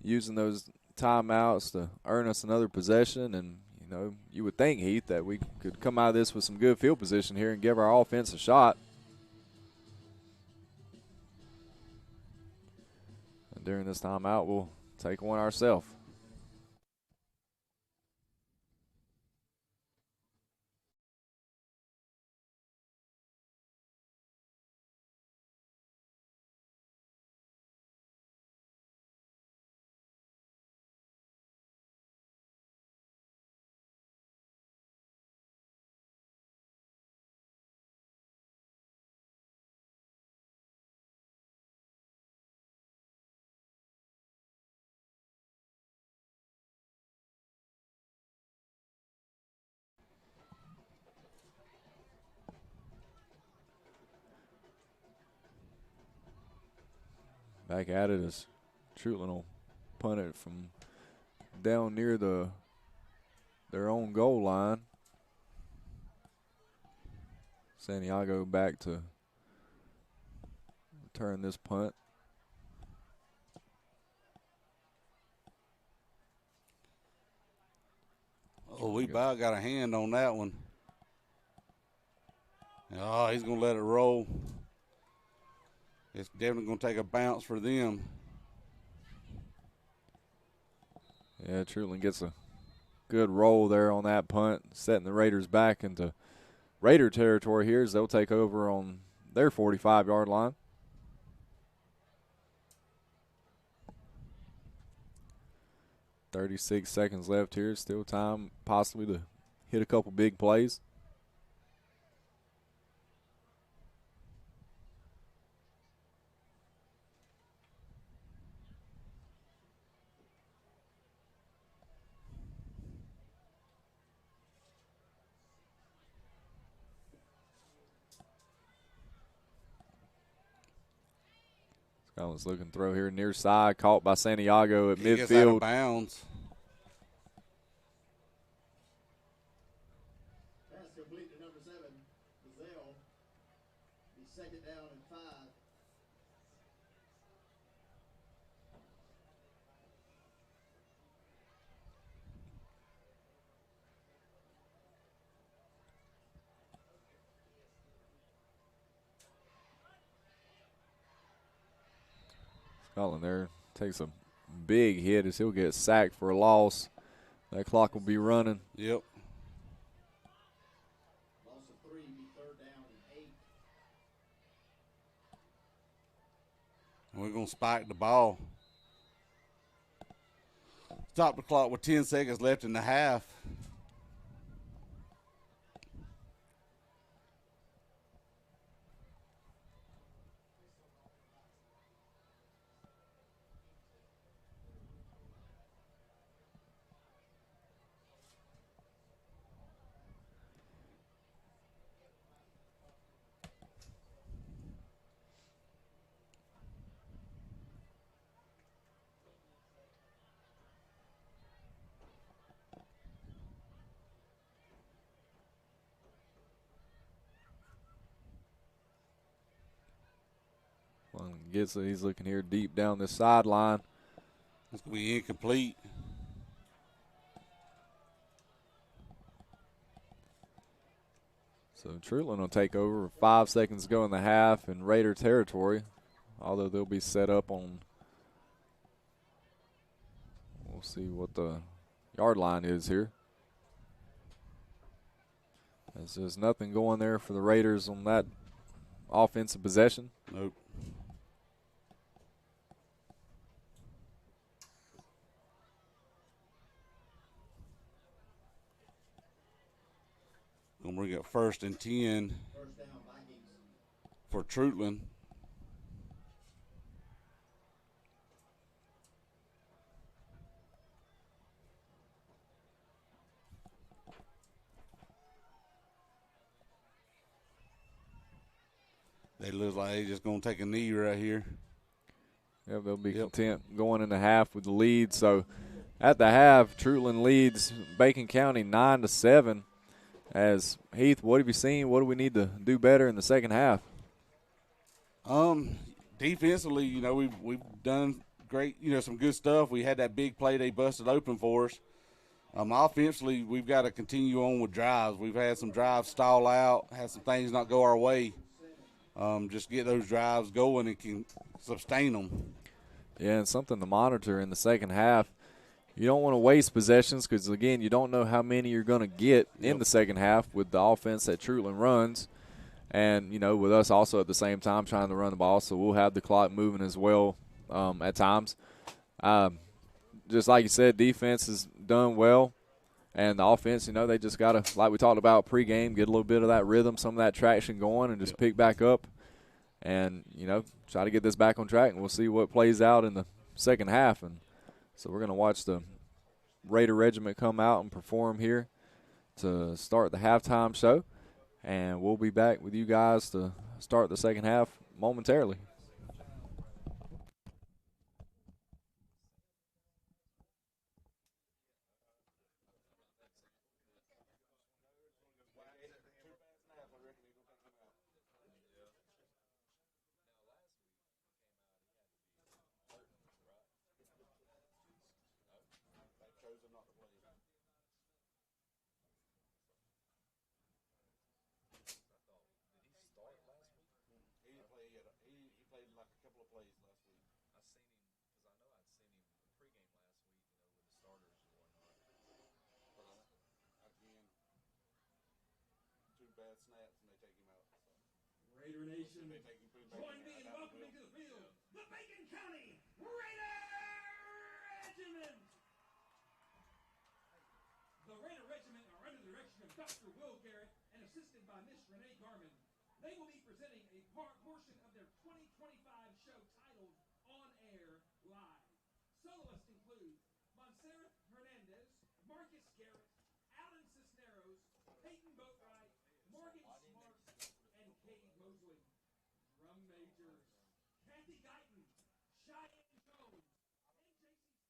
using those timeouts to earn us another possession. And, you you would think, Heath, that we could come out of this with some good field position here and give our offense a shot. And during this timeout, we'll take one ourselves. Back at it as Treutlen will punt it from down near their own goal line. Santiago back to return this punt. Oh, we about got a hand on that one. Oh, he's going to let it roll. It's definitely going to take a bounce for them. Yeah, Treutlen gets a good roll there on that punt, setting the Raiders back into Raider territory here as they'll take over on their 45-yard line. .36 seconds left here. Still time possibly to hit a couple big plays. Scott's looking throw here near side, caught by Santiago at He gets out of midfield. bounds. Pass complete to number 7, Gazelle. Be second down and 5. Scotland there takes a big hit as he'll get sacked for a loss. That clock will be running. Yep. Loss of 3, be third down and 8. And we're going to spike the ball. Stop the clock with 10 seconds left in the half. Gets it. He's looking here deep down the sideline. It's going to be incomplete. So Treutlen will take over. 5 seconds to go in the half in Raider territory, although they'll be set up on. We'll see what the yard line is here. There's nothing going there for the Raiders on that offensive possession. Nope. Gonna bring up 1st and 10 First down, Vikings. for Treutlen. They look like they just gonna take a knee right here. Yeah, they'll be content going in the half with the lead. So at the half, Treutlen leads Bacon County 9-7. As Heath, what have you seen? What do we need to do better in the second half? Defensively, we've done great. Some good stuff. We had that big play they busted open for us. Offensively, we've got to continue on with drives. We've had some drives stall out, had some things not go our way. Just get those drives going and can sustain them. Yeah, and something to monitor in the second half. You don't want to waste possessions because, again, you don't know how many you're going to get in the second half with the offense that Treutlen runs. And, you know, with us also at the same time trying to run the ball, so we'll have the clock moving as well at times. Just like you said, defense has done well. And the offense, you know, they just got to, like we talked about pregame, get a little bit of that rhythm, some of that traction going, and just pick back up and, you know, try to get this back on track. And we'll see what plays out in the second half. And so we're going to watch the Raider Regiment come out and perform here to start the halftime show. And we'll be back with you guys to start the second half momentarily. Raider Nation, join me in welcoming to the field the Bacon County Raider Regiment. The Raider Regiment are under the direction of Dr. Will Garrett and assisted by Miss Renee Garman. They will be presenting a portion of their 2025 show titled On Air Live. Soloists include Montserrat Hernandez, Marcus Garrett, Alan Cisneros, Peyton Boatwright, Morgan Smart, and Cade Mosley. Drum majors, Kathy Guyton, Cheyenne Jones, and J.C.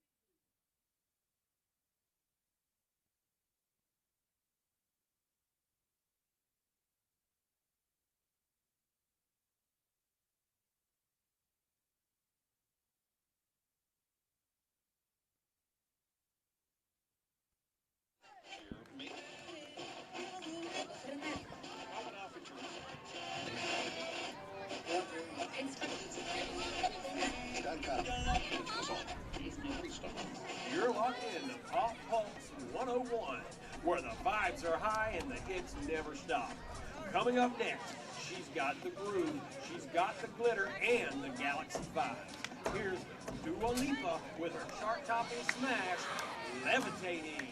You're locked in to Pop Pulse 101, where the vibes are high and the hits never stop. Coming up next, she's got the groove, she's got the glitter, and the Galaxy vibes. Here's Dua Lipa with her chart-topping smash, Levitating.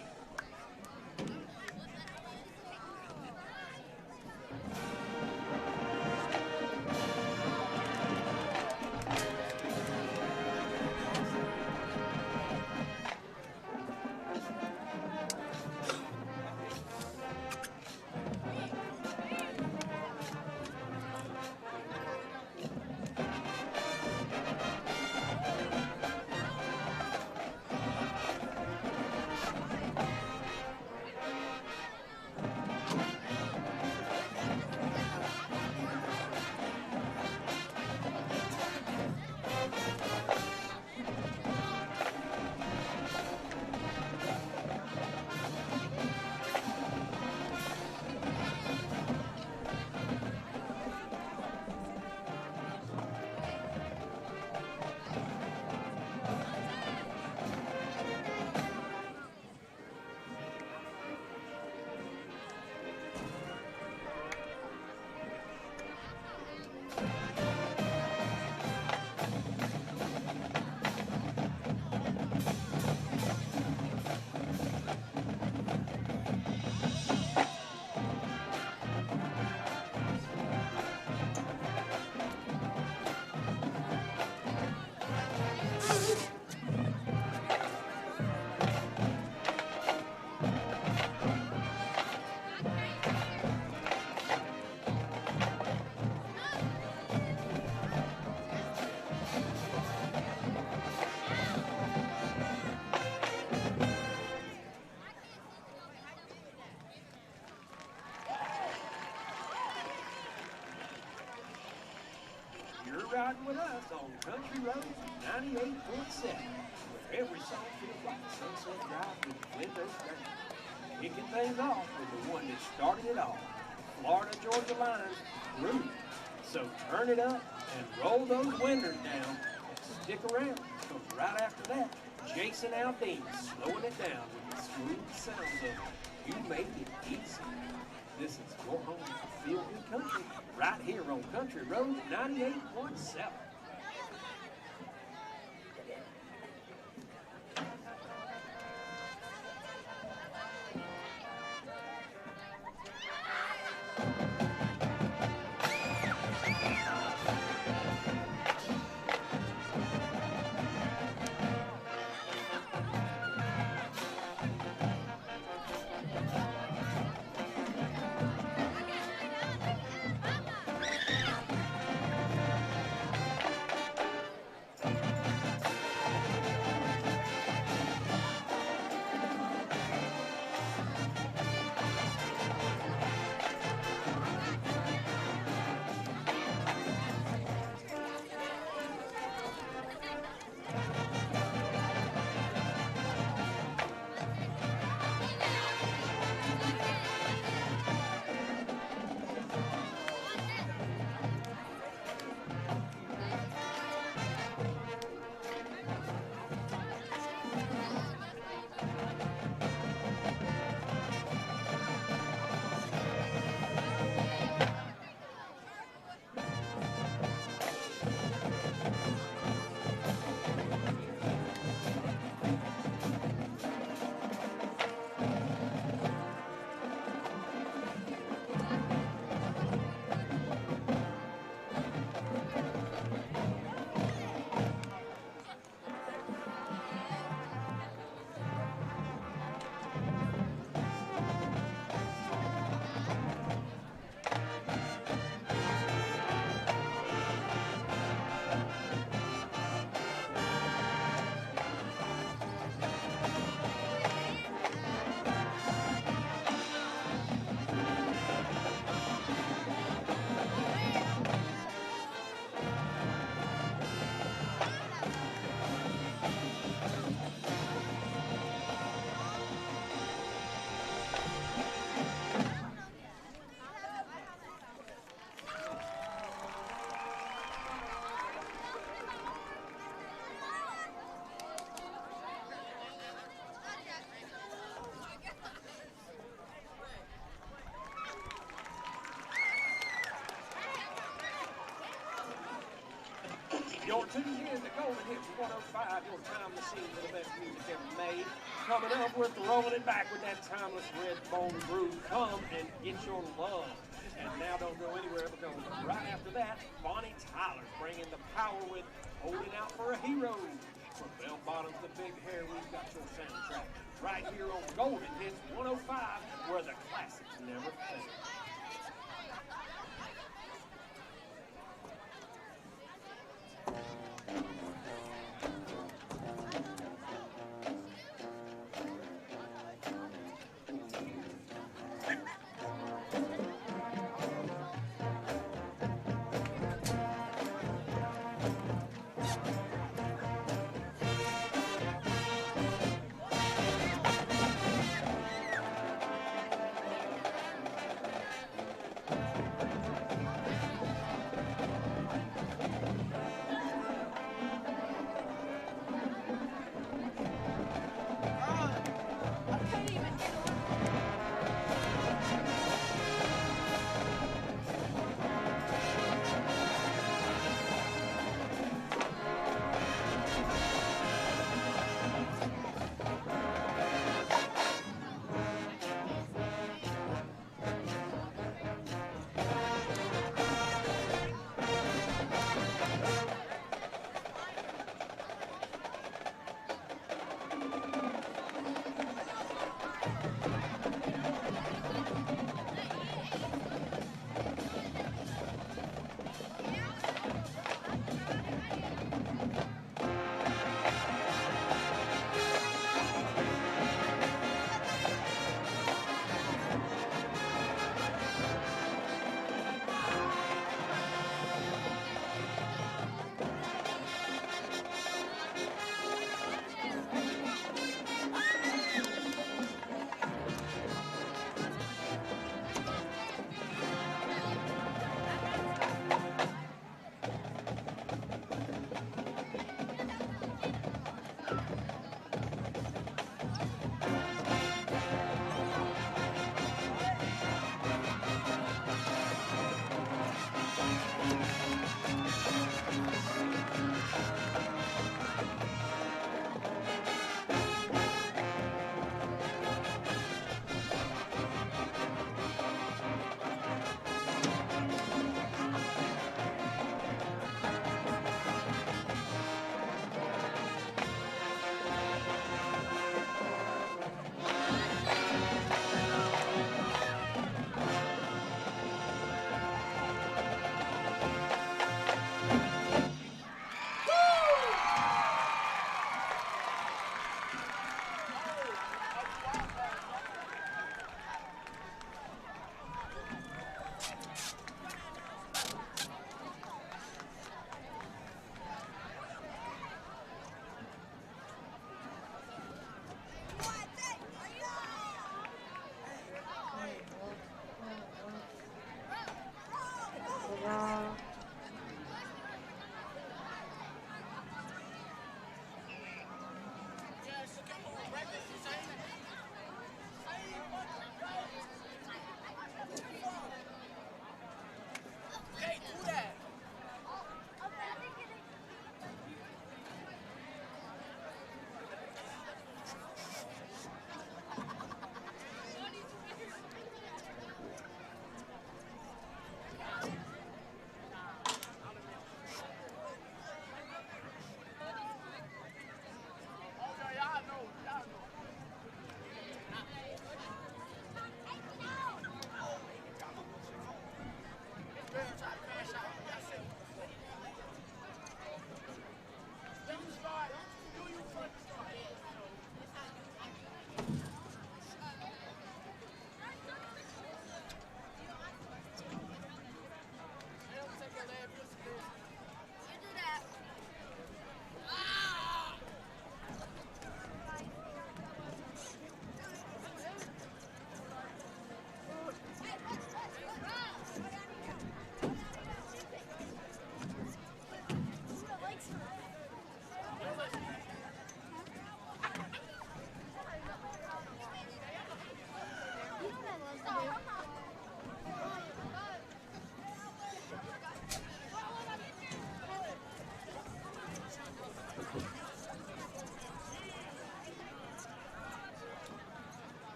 You're riding with us on Country Road 98.7, where every song feels like a sunset drive with windows down. Kicking things off with the one that started it all, Florida-Georgia line, Groove. So turn it up and roll those windows down and stick around, because right after that, Jason Aldean slowing it down with the smooth sounds of You Made It Easy. This is Your Home Feel Good Country, right here on Country Road 98.7. You're tuned in to Golden Hits 105, your time machine for the best music ever made. Coming up, we're throwing it back with that timeless red bone groove. Come and get your love. And now don't go anywhere, because right after that, Bonnie Tyler's bringing the power with Holding Out for a Hero. From Bell Bottoms to Big Hair, we've got your soundtrack right here on Golden Hits 105, where the classics never fail.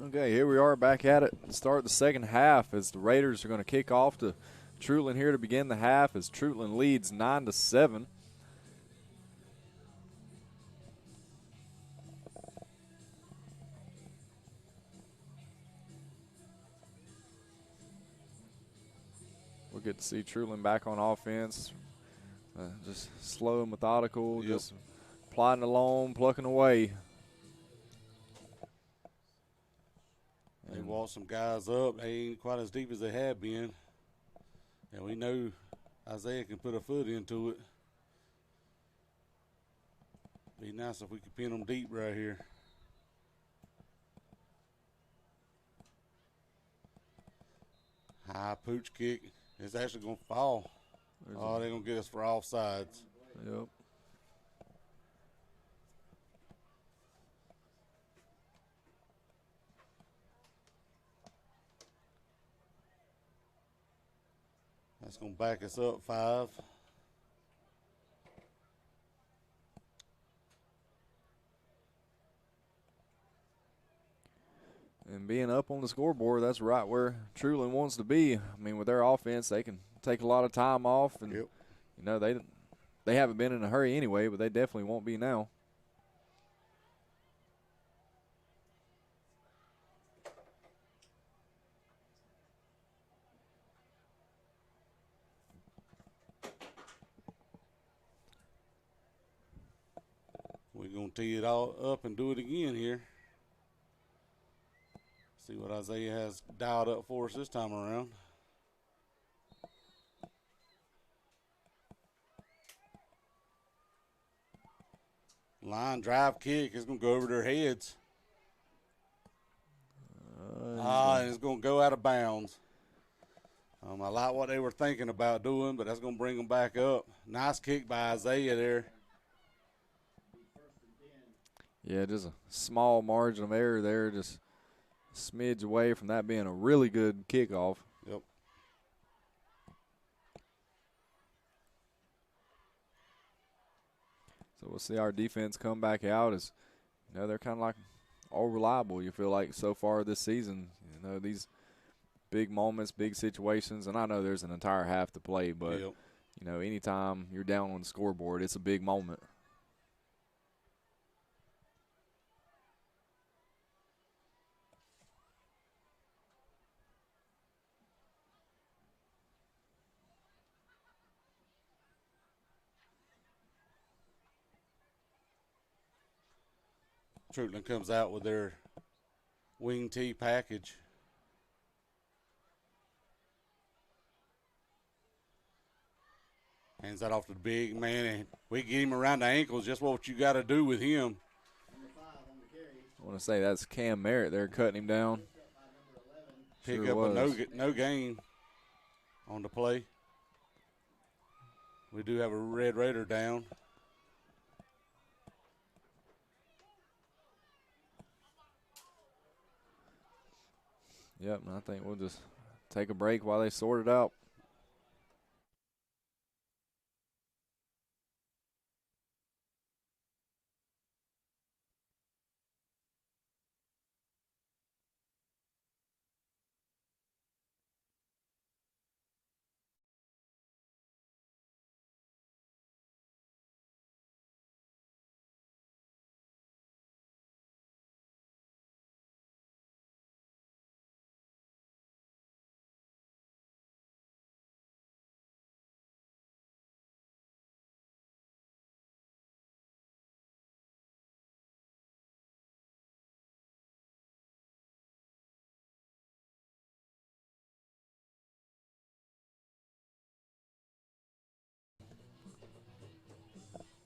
Okay, here we are back at it. Start the second half as the Raiders are going to kick off to Treutlen here to begin the half as Treutlen leads 9-7. We'll get to see Treutlen back on offense. Just slow and methodical, just plodding along, plucking away. They walked some guys up. They ain't quite as deep as they have been. And we know Isaiah can put a foot into it. Be nice if we could pin them deep right here. High pooch kick. It's actually going to fall. They're going to get us for offsides. Yep. That's going to back us up 5. And being up on the scoreboard, that's right where Treutlen wants to be. I mean, with their offense, they can take a lot of time off. And, you know, they haven't been in a hurry anyway, but they definitely won't be now. We're going to tee it all up and do it again here. See what Isaiah has dialed up for us this time around. Line drive kick is going to go over their heads. And it's going to go out of bounds. I like what they were thinking about doing, but that's going to bring them back up. Nice kick by Isaiah there. Yeah, just a small margin of error there, just a smidge away from that being a really good kickoff. Yep. So we'll see our defense come back out as, you know, they're kind of like all reliable, you feel like, so far this season. You know, these big moments, big situations, and I know there's an entire half to play, but, you know, anytime you're down on the scoreboard, it's a big moment. Treutlen comes out with their wing tee package. Hands that off to the big man, and we get him around the ankles, just what you got to do with him. I want to say that's Cam Merritt there cutting him down. Pick up a no gain on the play. We do have a Red Raider down. Yep, and I think we'll just take a break while they sort it out.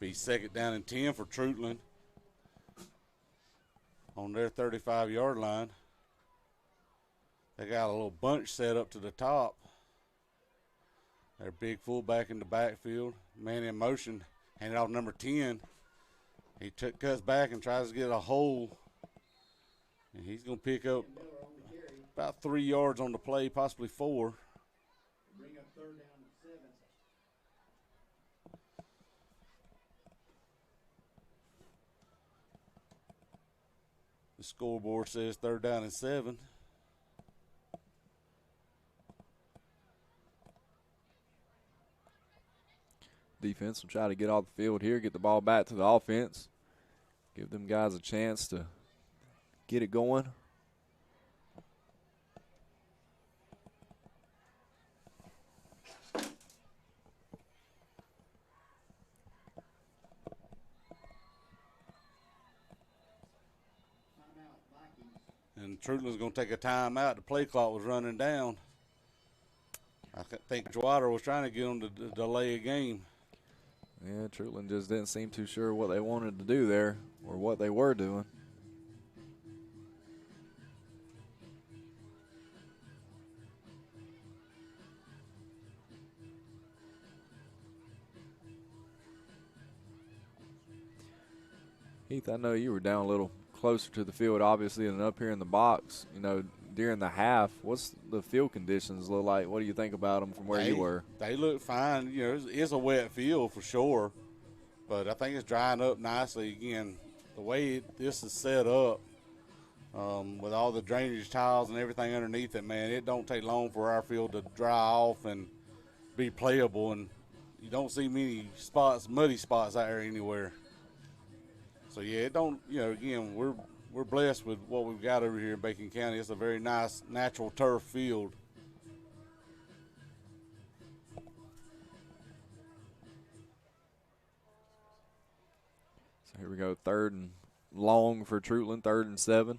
Be second down and 10 for Treutlen on their 35-yard line. They got a little bunch set up to the top. Their big fullback in the backfield. Man in motion, handed off number 10. He cuts back and tries to get a hole. And he's going to pick up about 3 yards on the play, possibly 4. Bring up third down and 7. The Scoreboard says 3rd down and 7. Defense will try to get off the field here, get the ball back to the offense, give them guys a chance to get it going. And Treutlen's going to take a timeout. The play clock was running down. I think Dwater was trying to get them to delay a game. Yeah, Treutlen just didn't seem too sure what they wanted to do there or what they were doing. Heath, I know you were down a little closer to the field, obviously, than up here in the box. You know, during the half, what's the field conditions look like? What do you think about them from where you were? They look fine. You know, it's a wet field for sure, but I think it's drying up nicely. Again, the way this is set up with all the drainage tiles and everything underneath it, man, it don't take long for our field to dry off and be playable, and you don't see many spots, muddy spots out there anywhere. So, yeah, it don't, you know, again, we're blessed with what we've got over here in Bacon County. It's a very nice natural turf field. So here we go, 3rd and long for Treutlen, 3rd and 7.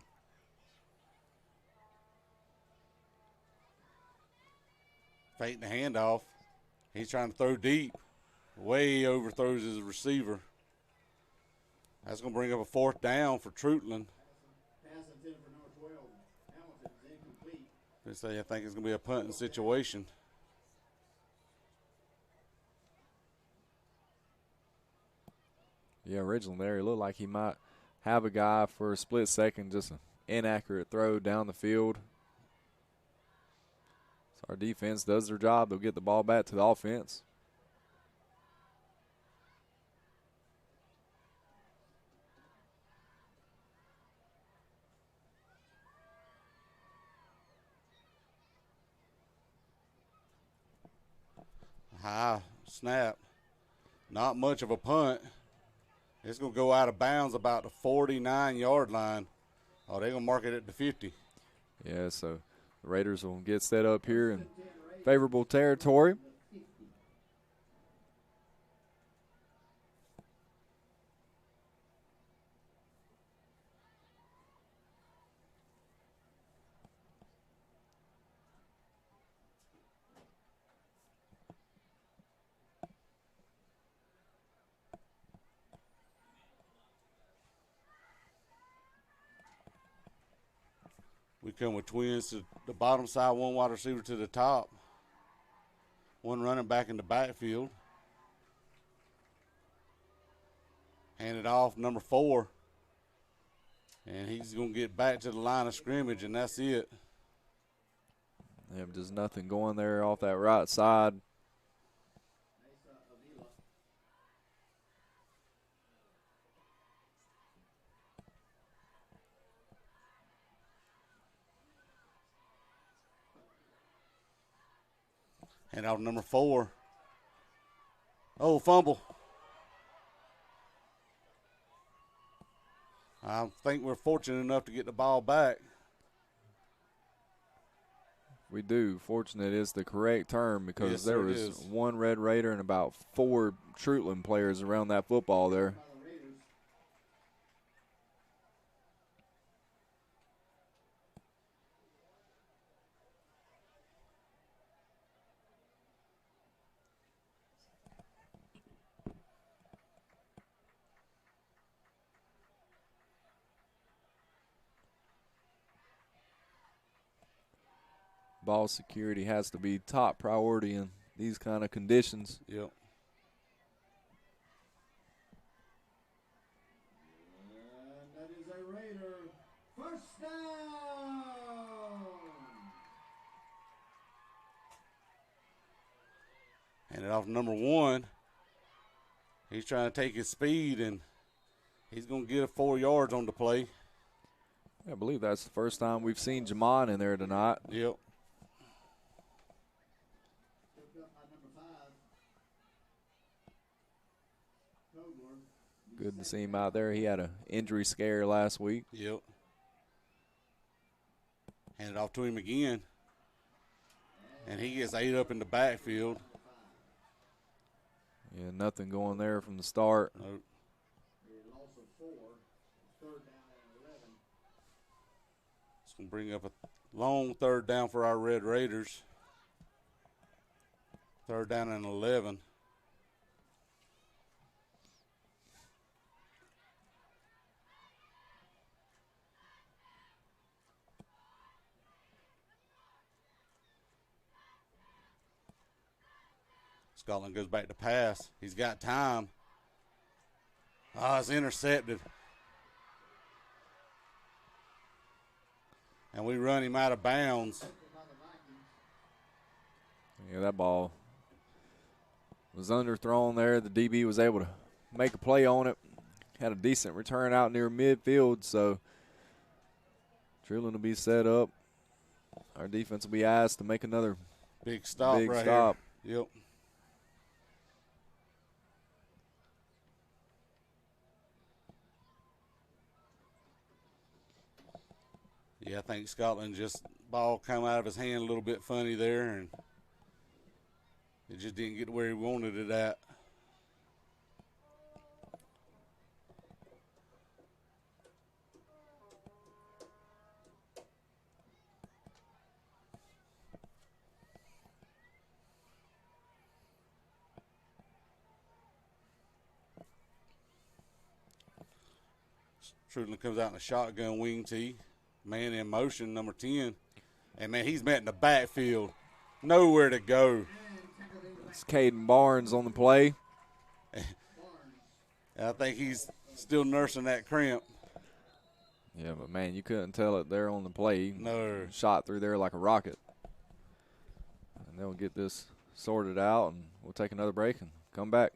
Faking the handoff. He's trying to throw deep. Way overthrows his receiver. That's going to bring up a 4th down for Treutlen. Pass intended for number 12. Hamilton is incomplete. They say I think it's going to be a punting situation. Yeah, originally there, it looked like he might have a guy for a split second, just an inaccurate throw down the field. So our defense does their job. They'll get the ball back to the offense. High snap. Not much of a punt. It's going to go out of bounds about the 49-yard line. Oh, they're going to mark it at the 50. Yeah, so the Raiders will get set up here in favorable territory. We come with twins to the bottom side, one wide receiver to the top. One running back in the backfield. Hand it off, number 4. And he's going to get back to the line of scrimmage, and that's it. They have just nothing going there off that right side. And out number 4. Oh, fumble. I think we're fortunate enough to get the ball back. We do. Fortunate is the correct term because Yes, there sir, it was is. one Red Raider and about 4 Treutlen players around that football there. Ball security has to be top priority in these kind of conditions. Yep. And that is a Raider. First down. Hand it off to number 1. He's trying to take his speed, and he's going to get 4 yards on the play. I believe that's the first time we've seen Jamon in there tonight. Yep. Good to see him out there. He had an injury scare last week. Yep. Hand it off to him again. And he gets ate up in the backfield. Yeah, nothing going there from the start. Nope. It's going to bring up a long third down for our Red Raiders. Third down and 11. Scotland goes back to pass. He's got time. It's intercepted. And we run him out of bounds. Yeah, that ball was underthrown there. The DB was able to make a play on it. Had a decent return out near midfield, so Treutlen will be set up. Our defense will be asked to make another big stop big right stop. Here. Yep. Yeah, I think Scotland just ball come out of his hand a little bit funny there, and it just didn't get where he wanted it at. Treutlen comes out in a shotgun wing tee. Man in motion, number 10. And, man, he's met in the backfield. Nowhere to go. It's Caden Barnes on the play. I think he's still nursing that cramp. Yeah, but, man, you couldn't tell it there on the play. No. Shot through there like a rocket. And they'll get this sorted out, and we'll take another break and come back.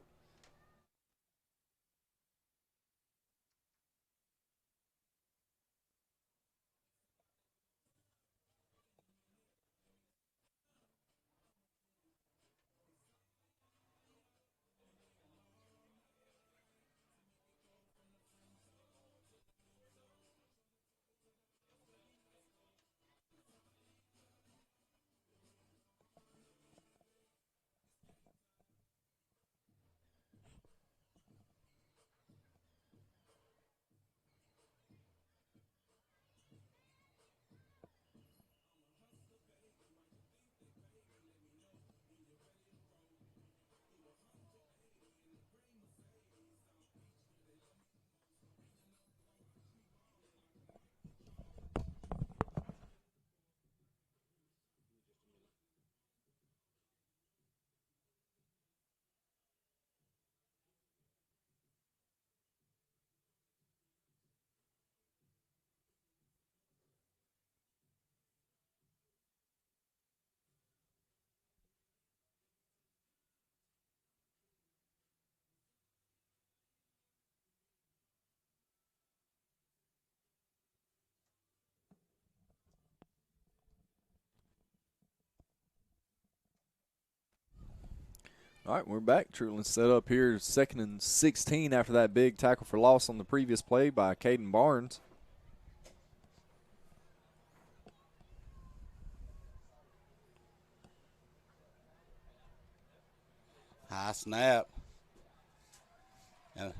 All right, we're back. Treutlen set up here 2nd and 16 after that big tackle for loss on the previous play by Caden Barnes. High snap. And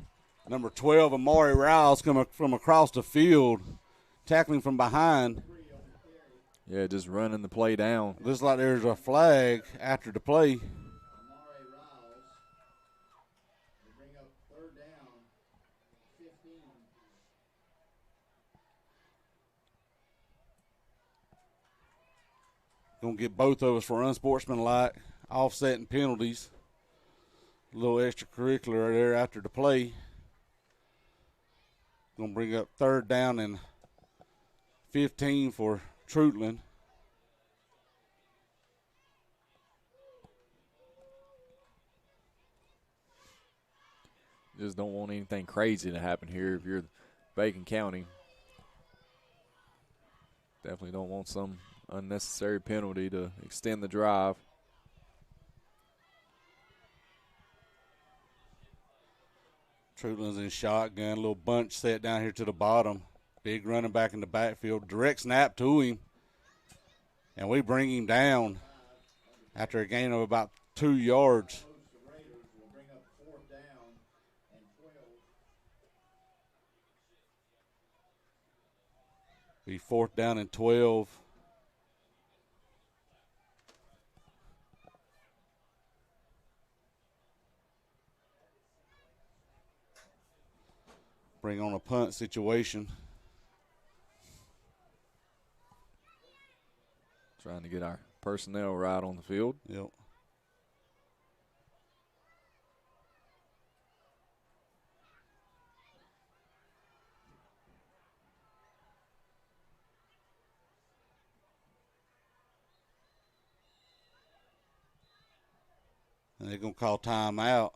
number 12, Amari Rouse, coming from across the field, tackling from behind. Yeah, just running the play down. Looks like there's a flag after the play. Gonna get both of us for unsportsmanlike, offsetting penalties. A little extracurricular there after the play. Gonna bring up 3rd down and 15 for Treutlen. Just don't want anything crazy to happen here if you're Bacon County. Definitely don't want some unnecessary penalty to extend the drive. Treutlen's in shotgun, little bunch set down here to the bottom. Big running back in the backfield. Direct snap to him. And we bring him down after a gain of about 2 yards. The Raiders will bring up 4th down and 12. Be 4th down and 12. Bring on a punt situation. Trying to get our personnel right on the field. Yep. And they're going to call timeout.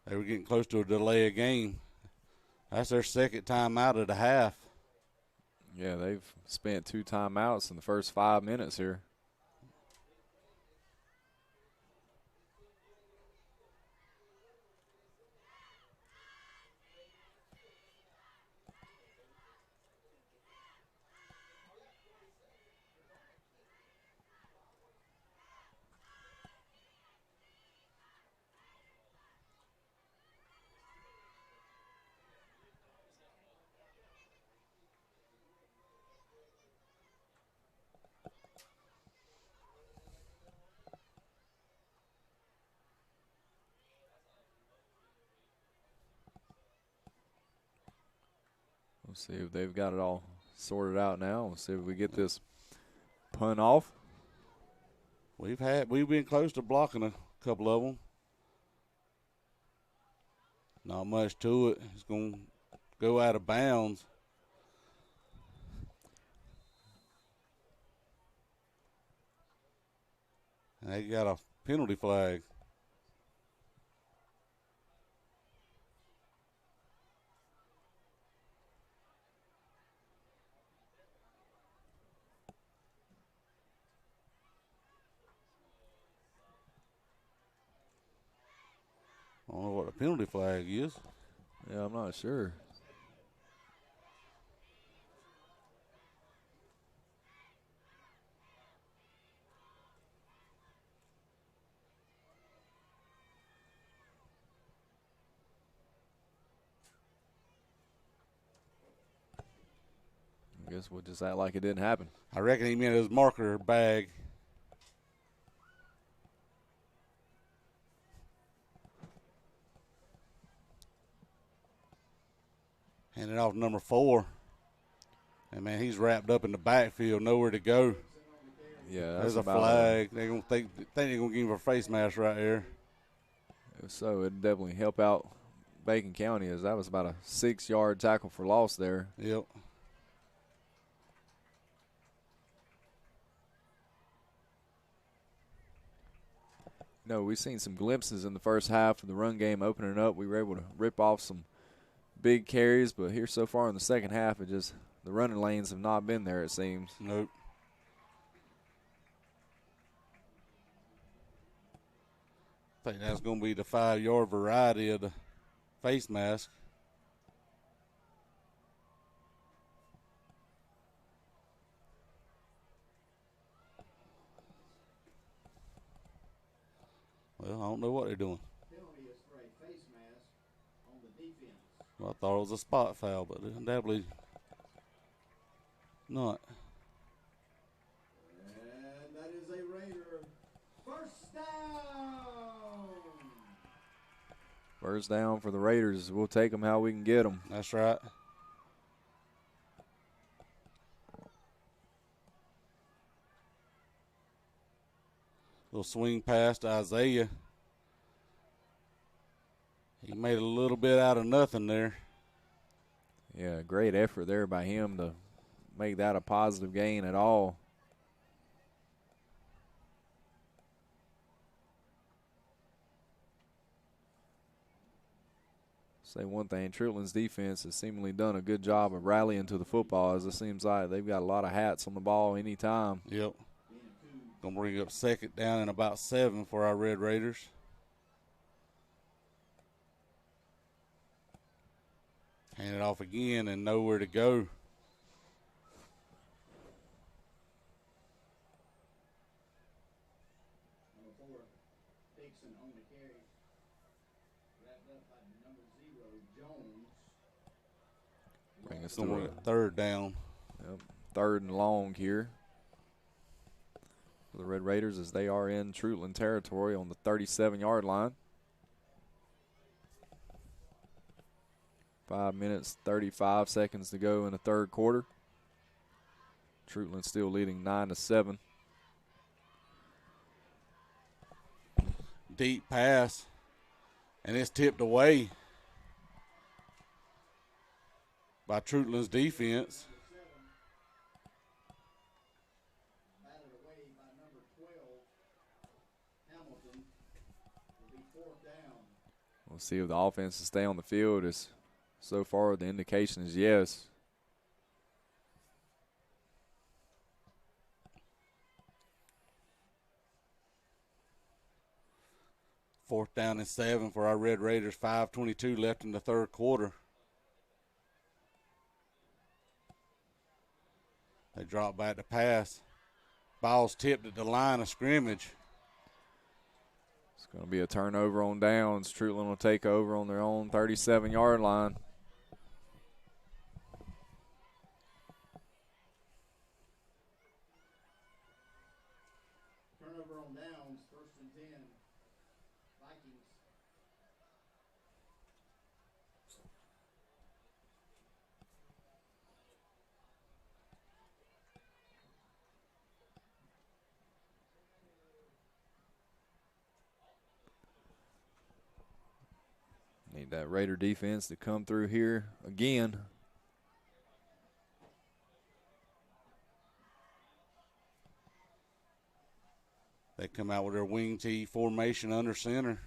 They were getting close to a delay of game. That's their second timeout of the half. Yeah, they've spent 2 timeouts in the first 5 minutes here. We'll see if they've got it all sorted out now. We'll see if we get this punt off. We've been close to blocking a couple of them. Not much to it. It's going to go out of bounds. And they got a penalty flag. I don't know what a penalty flag is. Yeah, I'm not sure. I guess we'll just act like it didn't happen. I reckon he meant his marker bag. Handed off number 4. And, man, he's wrapped up in the backfield, nowhere to go. Yeah, There's that's a flag. They're gonna think they're going to give him a face mask right there. So it'd definitely help out Bacon County, as that was about a 6-yard tackle for loss there. Yep. No, we've seen some glimpses in the first half of the run game opening up. We were able to rip off some big carries, but here so far in the second half, the running lanes have not been there, it seems. Nope. I think that's going to be the 5-yard variety of the face mask. Well, I don't know what they're doing. Penalty is for a face mask on the defense. Well, I thought it was a spot foul, but undoubtedly not. And that is a Raider. First down. First down for the Raiders. We'll take them how we can get them. That's right. Little swing pass to Isaiah. He made a little bit out of nothing there. Yeah, great effort there by him to make that a positive gain at all. Say one thing, Treutlen's defense has seemingly done a good job of rallying to the football, as it seems like they've got a lot of hats on the ball anytime. Yep. Gonna bring up 2nd down and about 7 for our Red Raiders. Hand it off again and nowhere to go. Number 4, Dixon on the carry. Wrapped up by number 0, Jones. Bring us Gonna to bring a it 3rd down. 3rd and long here for the Red Raiders as they are in Treutlen territory on the 37-yard line. 5 minutes, 35 seconds to go in the 3rd quarter. Treutlen still leading 9-7. Deep pass, and it's tipped away by Treutlen's defense. Batted away by number 12, Hamilton. Will be 4th down. We'll see if the offense will stay on the field. As so far, the indication is yes. Fourth down and 7 for our Red Raiders. 5:22 left in the 3rd quarter. They drop back to pass. Ball's tipped at the line of scrimmage. It's going to be a turnover on downs. Treutlen will take over on their own 37-yard line. Turnover on downs, 1st and 10. Vikings. Need that Raider defense to come through here again. They come out with their wing tee formation under center.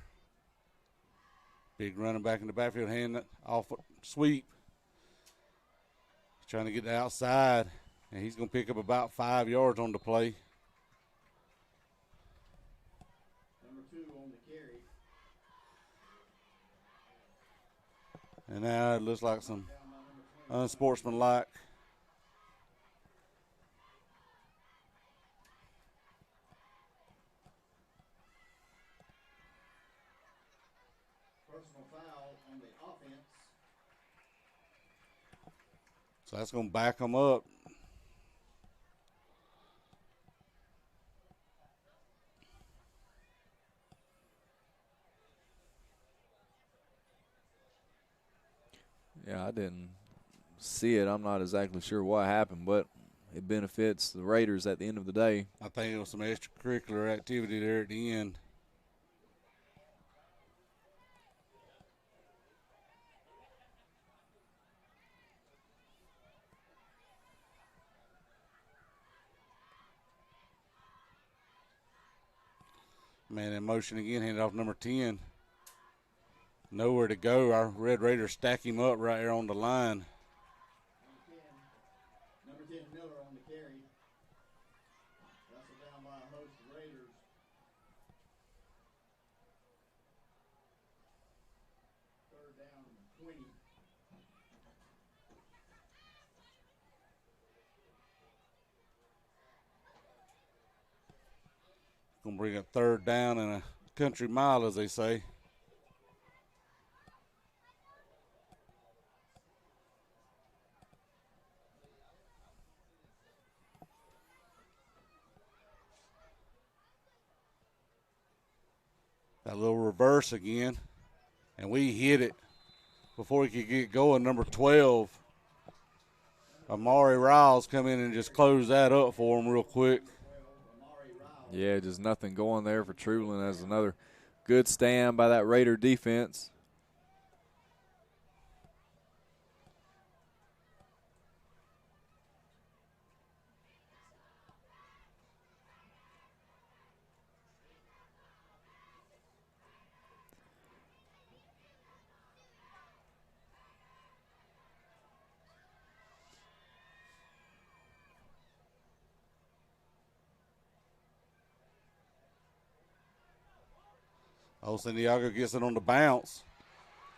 Big running back in the backfield, hand off sweep. Trying to get the outside, and he's going to pick up about 5 yards on the play. Number 2 on the carry. And now it looks like some unsportsmanlike. Personal foul on the offense. So that's going to back them up. Yeah, I didn't see it. I'm not exactly sure what happened, but it benefits the Raiders at the end of the day. I think it was some extracurricular activity there at the end. Man in motion again, handed off number 10. Nowhere to go. Our Red Raiders stack him up right here on the line. Number 10 Miller on the carry. Wrestled down by a host of Raiders. Third down and 20. Gonna bring a 3rd down and a country mile, as they say. That little reverse again, and we hit it before he could get going. Number 12, Amari Riles, come in and just close that up for him real quick. Yeah, just nothing going there for Treutlen. As another good stand by that Raider defense. Oh, Santiago gets it on the bounce.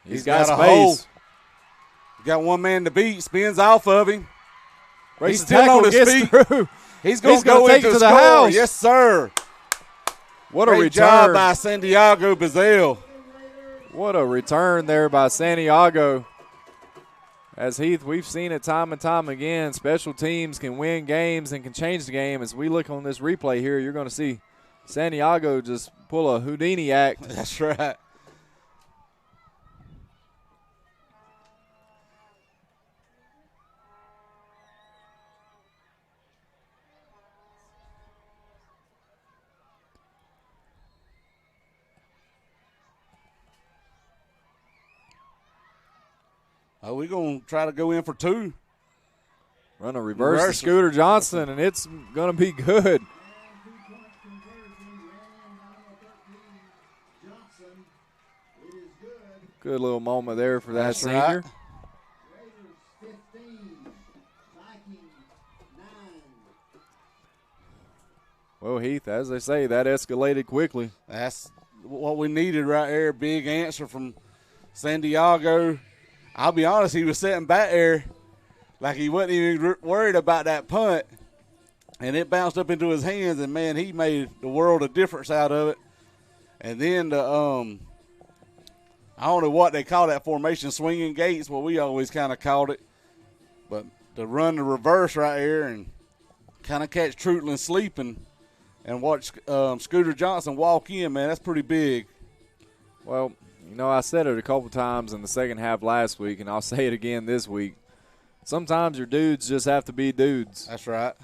He's got a space. hole. Got one man to beat. Spins off of him. Breaks He's the still tackle, on his gets feet. through. He's going to go take into it to score. the house. Yes, sir. What a Great return. job by Santiago Bazell. What a return there by Santiago. As Heath, we've seen it time and time again. Special teams can win games and can change the game. As we look on this replay here, you're going to see Santiago just pull a Houdini act. That's right. Oh, we're going to try to go in for two. Run a reverse to Reverse. Scooter Johnson, and it's going to be good. Good little moment there for that That's senior. right. Raiders 15, Vikings 9. Well, Heath, as they say, that escalated quickly. That's what we needed right there. Big answer from Santiago. I'll be honest, he was sitting back there like he wasn't even worried about that punt. And it bounced up into his hands, and, man, he made the world of difference out of it. And then the I don't know what they call that formation, swinging gates, what we always kind of called it. But to run the reverse right here and kind of catch Treutlen sleeping and watch Scooter Johnson walk in, man, that's pretty big. Well, you know, I said it a couple times in the second half last week, and I'll say it again this week. Sometimes your dudes just have to be dudes. That's right.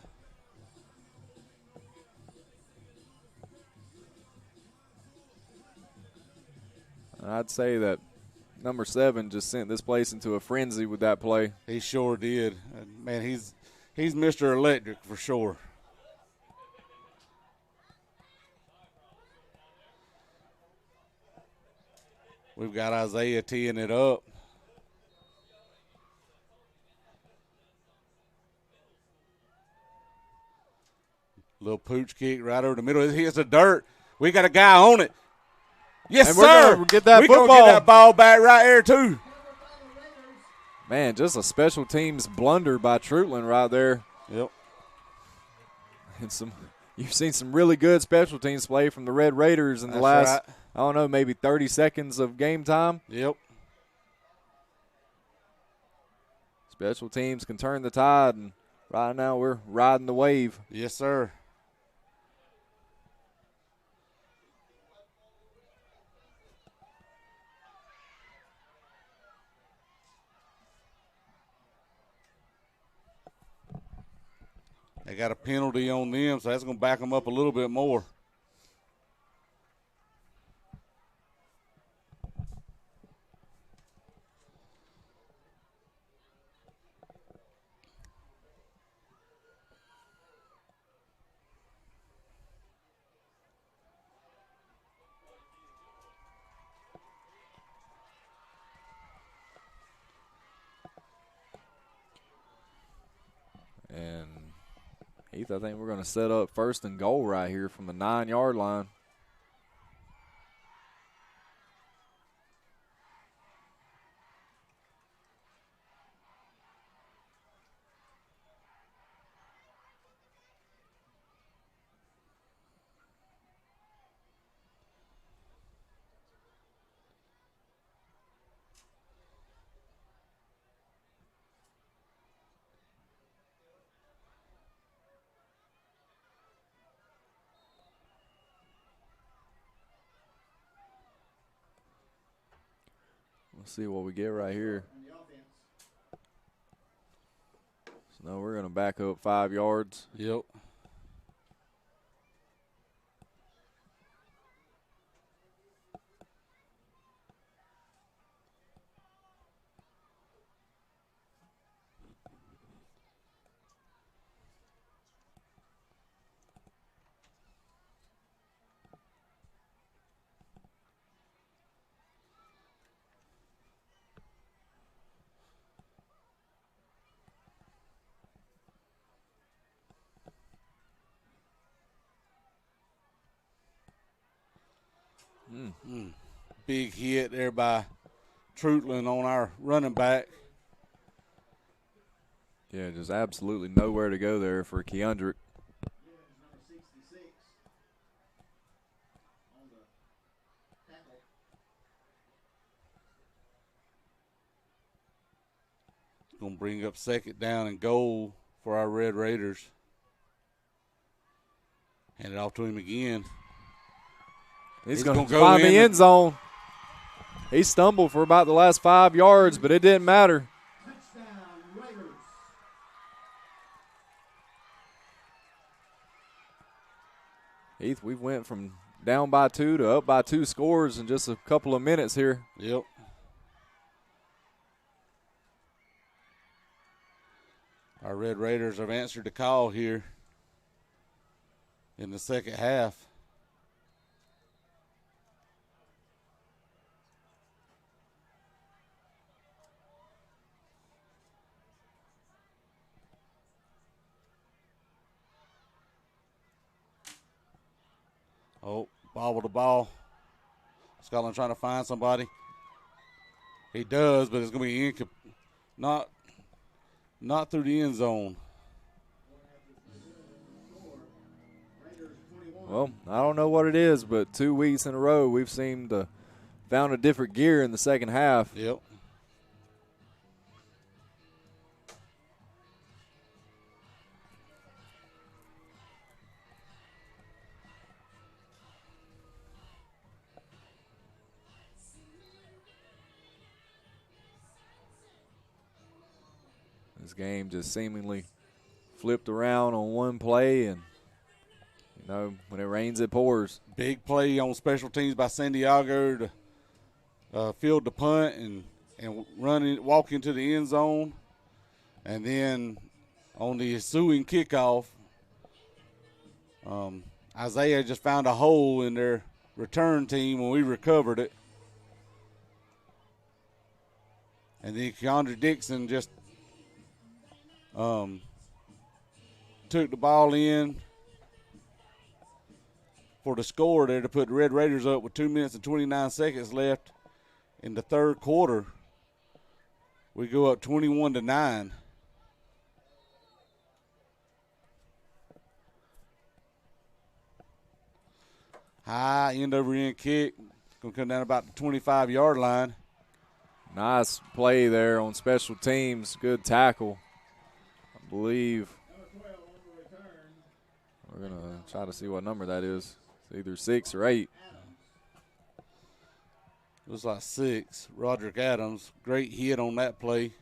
And I'd say that number 7 just sent this place into a frenzy with that play. He sure did. Man, he's Mr. Electric for sure. We've got Isaiah teeing it up. Little pooch kick right over the middle. It hits the dirt. We got a guy on it. Yes, And we're sir. gonna get that We're going to football. get that ball back right there, too. Man, just a special teams blunder by Treutlen right there. Yep. And you've seen some really good special teams play from the Red Raiders in the That's last, right. I don't know, maybe 30 seconds of game time. Yep. Special teams can turn the tide, and right now we're riding the wave. Yes, sir. They got a penalty on them, so that's going to back them up a little bit more. And Heath, I think we're going to set up 1st and goal right here from the 9-yard line. Let's see what we get right here. On the offense. So now we're going to back up 5 yards. Yep. Big hit there by Treutlen on our running back. Yeah, just absolutely nowhere to go there for Keandrick. Number 66 on the tackle. Going to bring up 2nd down and goal for our Red Raiders. Hand it off to him again. He's He's going gonna to go find in the and- end zone. He stumbled for about the last 5 yards, but it didn't matter. Touchdown, Raiders. Heath, we went from down by 2 to up by 2 scores in just a couple of minutes here. Yep. Our Red Raiders have answered the call here in the second half. Oh, bobble the ball. Scotland trying to find somebody. He does, but it's going to be not through the end zone. Well, I don't know what it is, but 2 weeks in a row we've seemed to found a different gear in the second half. Yep. This game just seemingly flipped around on one play, and, you know, when it rains, it pours. Big play on special teams by San Diego to field the punt and walk into the end zone. And then on the ensuing kickoff, Isaiah just found a hole in their return team when we recovered it. And then Keandre Dixon just took the ball in for the score there to put the Red Raiders up with 2 minutes and 29 seconds left in the third quarter. We go up 21-9. High end-over-end kick. Going to come down about the 25-yard line. Nice play there on special teams. Good tackle. I believe we're going to try to see what number that is. It's either 6 or 8. Looks like 6. Roderick Adams. Great hit on that play.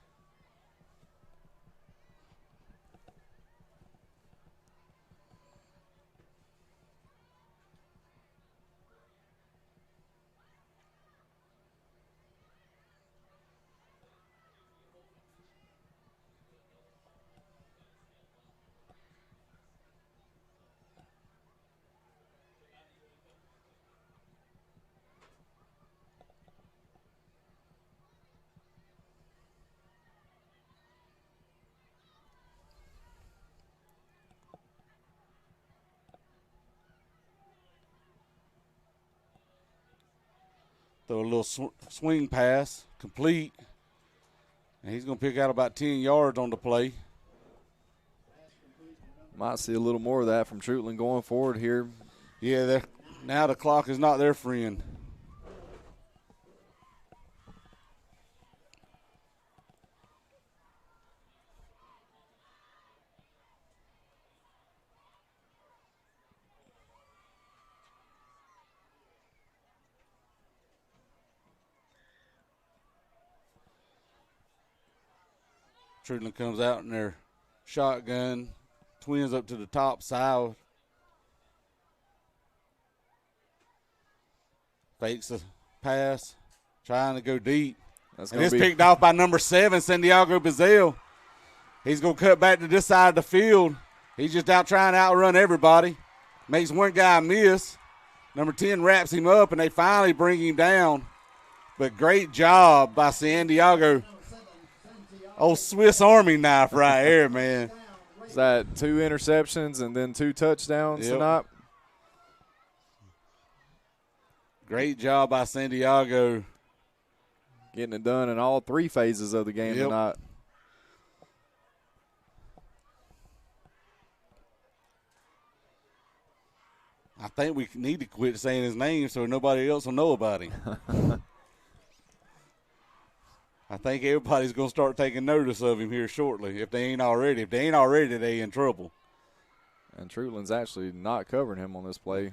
Throw a little swing pass, complete. And he's going to pick out about 10 yards on the play. Might see a little more of that from Treutlen going forward here. Yeah, now the clock is not their friend. Treutlen comes out in their shotgun, twins up to the top side. Fakes a pass, trying to go deep. And it's picked off by number 7, Santiago Bazell. He's going to cut back to this side of the field. He's just out trying to outrun everybody. Makes one guy miss. Number 10 wraps him up, and they finally bring him down. But great job by San Diego. Oh, Swiss Army knife right here, man. Is that 2 interceptions and then 2 touchdowns tonight? Great job by Santiago. Getting it done in all 3 phases of the game Yep. tonight. I think we need to quit saying his name so nobody else will know about him. I think everybody's going to start taking notice of him here shortly if they ain't already. If they ain't already, they in trouble. And Treutlen's actually not covering him on this play.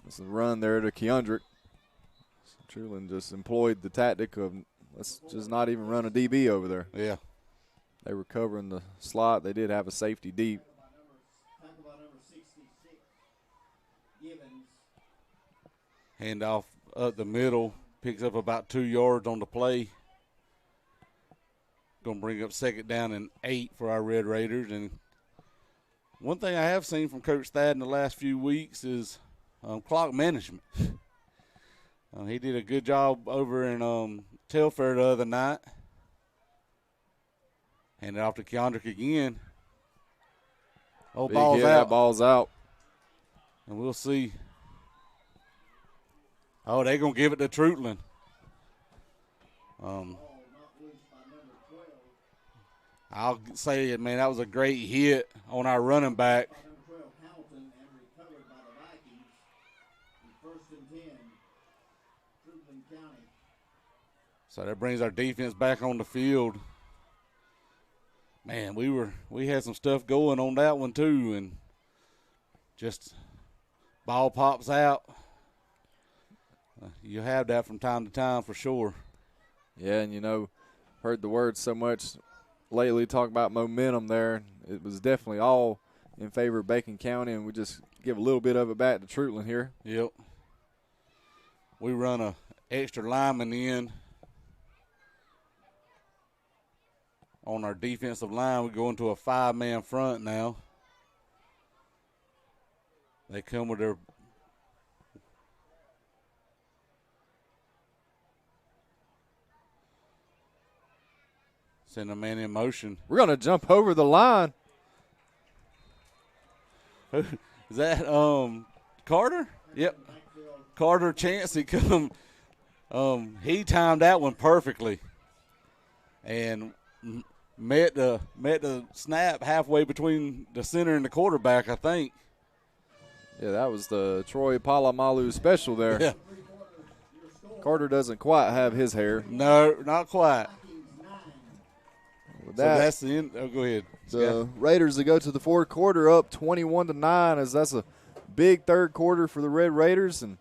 This is a run there to Keondrick. So Treutlen just employed the tactic of let's just not even run a DB over there. Yeah. They were covering the slot. They did have a safety deep. Tackle by number 66, Givens. Handoff up the middle. Picks up about 2 yards on the play. Going to bring up 2nd down and 8 for our Red Raiders. And one thing I have seen from Coach Thad in the last few weeks is clock management. He did a good job over in Telfair the other night. Hand it off to Keondrick again. Oh, Big ball's hit, out. that ball's out. And we'll see. Oh, they're going to give it to Treutlen. Ball not loose by number 12. I'll say it, man, that was a great hit on our running back. By number 12, Hamilton, and recovered by the Vikings. And 1st and 10, Treutlen County. So that brings our defense back on the field. Man, we had some stuff going on that one too, and just ball pops out. You have that from time to time for sure. Yeah, and you know, heard the word so much lately talk about momentum there. It was definitely all in favor of Bacon County, and we just give a little bit of it back to Treutlen here. Yep. We run a extra lineman in on our defensive line. We go into a 5-man front now. They come with their send a man in motion. We're going to jump over the line. Is that Carter? Yep. Carter Chancey come. He timed that one perfectly, and met the snap halfway between the center and the quarterback, I think. Yeah, that was the Troy Palamalu special there. Yeah. Carter doesn't quite have his hair. No, not quite. With So that, that's the end. Oh, go ahead. the Raiders to go to the 4th quarter up 21-9, as that's a big 3rd quarter for the Red Raiders, and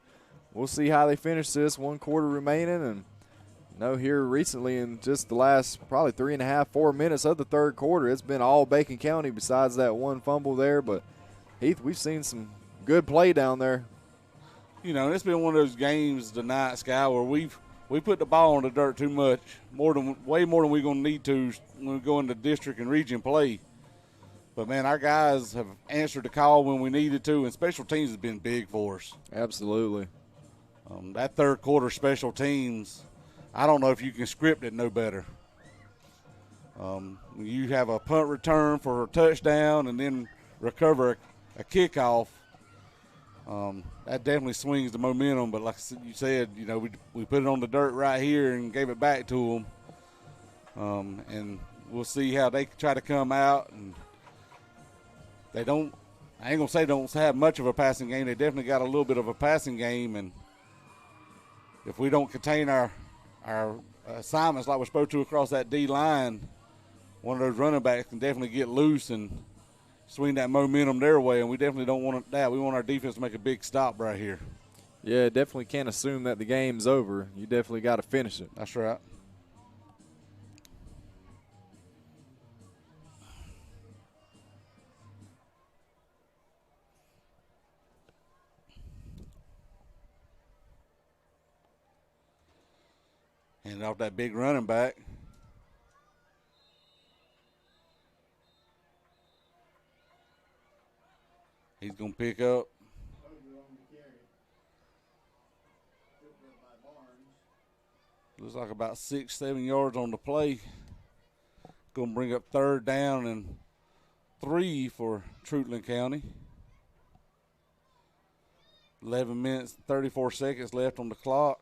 we'll see how they finish this. 1 quarter remaining, and here recently in just the last probably 3.5, 4 minutes of the 3rd quarter, it's been all Bacon County besides that one fumble there. But Heath, we've seen some good play down there. You know, it's been one of those games tonight, Sky, where we put the ball on the dirt too much, way more than we're going to need to when we go into district and region play. But, man, our guys have answered the call when we needed to, and special teams has been big for us. Absolutely. That 3rd quarter special teams, I don't know if you can script it no better. You have a punt return for a touchdown and then recover a kickoff. That definitely swings the momentum. But like you said, you know, we put it on the dirt right here and gave it back to them. And we'll see how they try to come out. And they don't – I ain't going to say don't have much of a passing game. They definitely got a little bit of a passing game. And if we don't contain our assignments like we're supposed to across that D-line, one of those running backs can definitely get loose and swing that momentum their way, and we definitely don't want that. We want our defense to make a big stop right here. Yeah, definitely can't assume that the game's over. You definitely got to finish it. That's right. Handing off that big running back. He's going to pick up. Looks like about 6-7 yards on the play. Going to bring up 3rd down and 3 for Treutlen County. 11 minutes, 34 seconds left on the clock.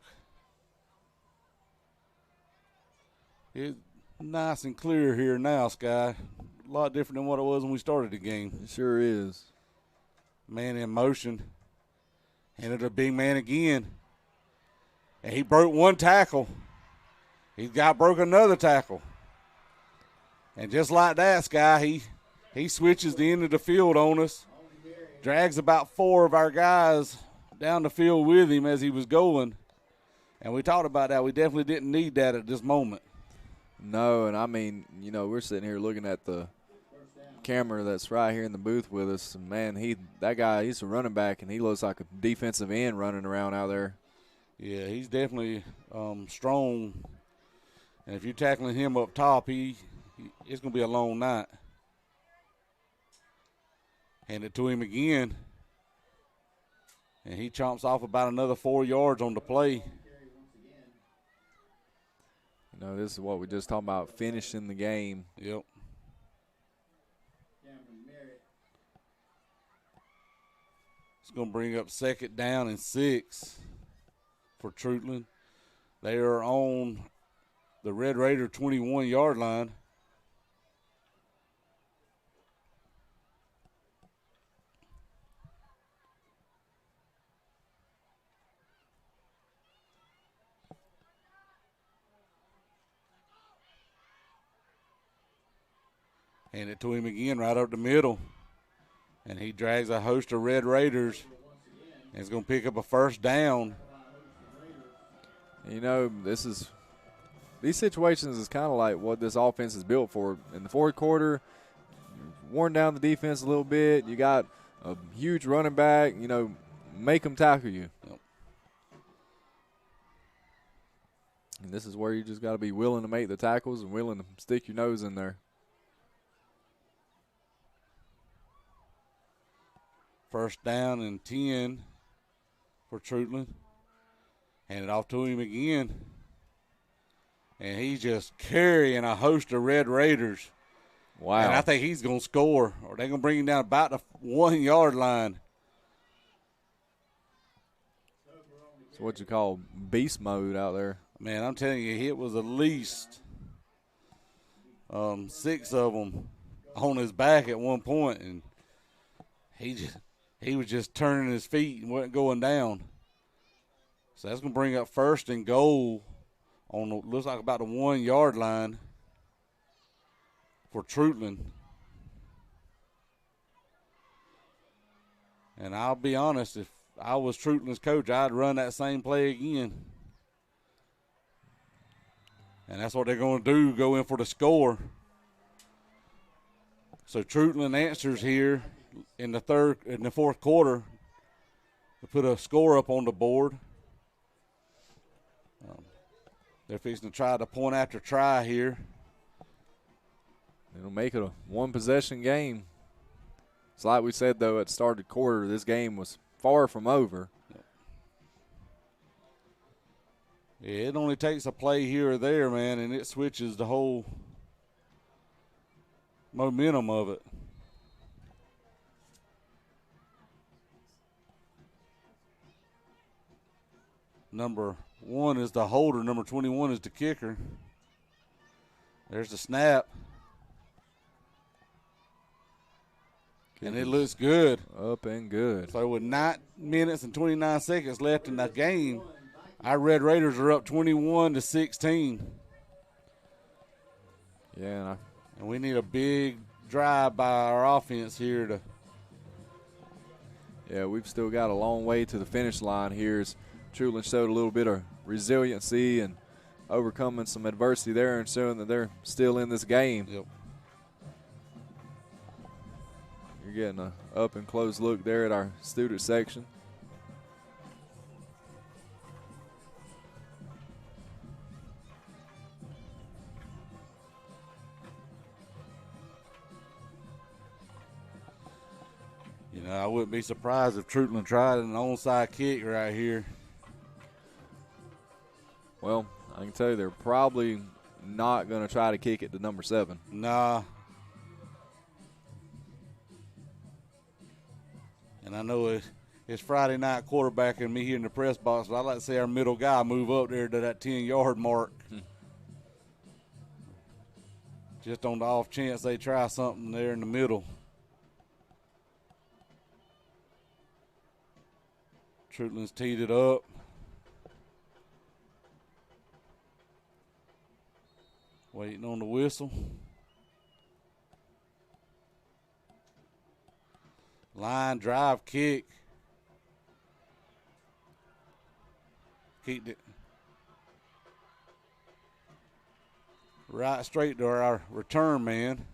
It's nice and clear here now, Sky. A lot different than what it was when we started the game. It sure is. Man in motion. Handed a big man again. And he broke one tackle. He's broke another tackle. And just like that, Sky, he switches the end of the field on us. Drags about 4 of our guys down the field with him as he was going. And we talked about that. We definitely didn't need that at this moment. No, and I mean, you know, we're sitting here looking at the camera that's right here in the booth with us. And man, that guy, he's a running back, and he looks like a defensive end running around out there. Yeah, he's definitely strong. And if you're tackling him up top, it's going to be a long night. Hand it to him again. And he chomps off about another 4 yards on the play. You know, this is what we just talked about, finishing the game. Yep. It's going to bring up 2nd down and 6 for Treutlen. They are on the Red Raider 21-yard line. Hand it to him again right up the middle. And he drags a host of Red Raiders. And is going to pick up a 1st down. You know, these situations is kind of like what this offense is built for. In the 4th quarter, worn down the defense a little bit. You got a huge running back. You know, make them tackle you. Yep. And this is where you just got to be willing to make the tackles and willing to stick your nose in there. 1st down and 10 for Treutlen. Hand it off to him again. And he's just carrying a host of Red Raiders. Wow. And I think he's going to score, or they're going to bring him down about the 1-yard line. It's what you call beast mode out there. Man, I'm telling you, it was at least 6 of them on his back at one point, and he was just turning his feet and wasn't going down. So that's going to bring up 1st and goal on looks like about the 1-yard line for Treutlen. And I'll be honest, if I was Treutlen's coach, I'd run that same play again. And that's what they're going to do, go in for the score. So Treutlen answers here in the 4th quarter to put a score up on the board. They're fixing to try the point after try here. It'll make it a 1-possession game. It's like we said, though, at the start of the quarter, this game was far from over. Yeah, it only takes a play here or there, man, and it switches the whole momentum of it. Number 1 is the holder. Number 21 is the kicker. There's the snap. And it looks good. Up and good. So with 9 minutes and 29 seconds left in the game, our Red Raiders are up 21-16. Yeah, and we need a big drive by our offense here to. Yeah, we've still got a long way to the finish line here. As Treutlen showed a little bit of resiliency and overcoming some adversity there and showing that they're still in this game. Yep. You're getting an up and close look there at our student section. You know, I wouldn't be surprised if Treutlen tried an onside kick right here. Well, I can tell you they're probably not going to try to kick it to number 7. Nah. And I know it's Friday night quarterbacking me here in the press box, but I'd like to see our middle guy move up there to that 10-yard mark. Just on the off chance they try something there in the middle. Treutlen's teed it up. Waiting on the whistle. Line drive kick. Kicked it right straight to our return man.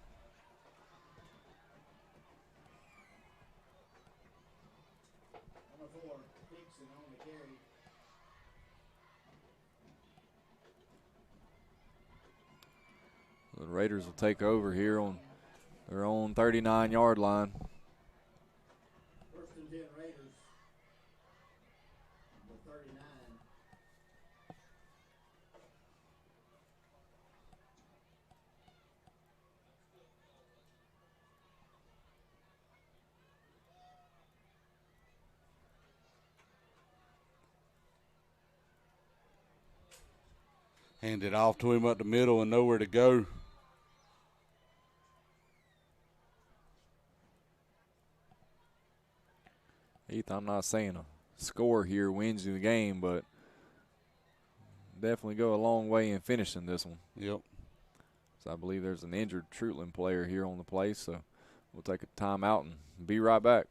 Number 4, Dixon on the carry. The Raiders will take over here on their own 39-yard line. First and 10 Raiders. Number 39. Hand it off to him up the middle and nowhere to go. Heath, I'm not saying a score here wins you the game, but definitely go a long way in finishing this one. Yep. So I believe there's an injured Treutlen player here on the place, so we'll take a timeout and be right back.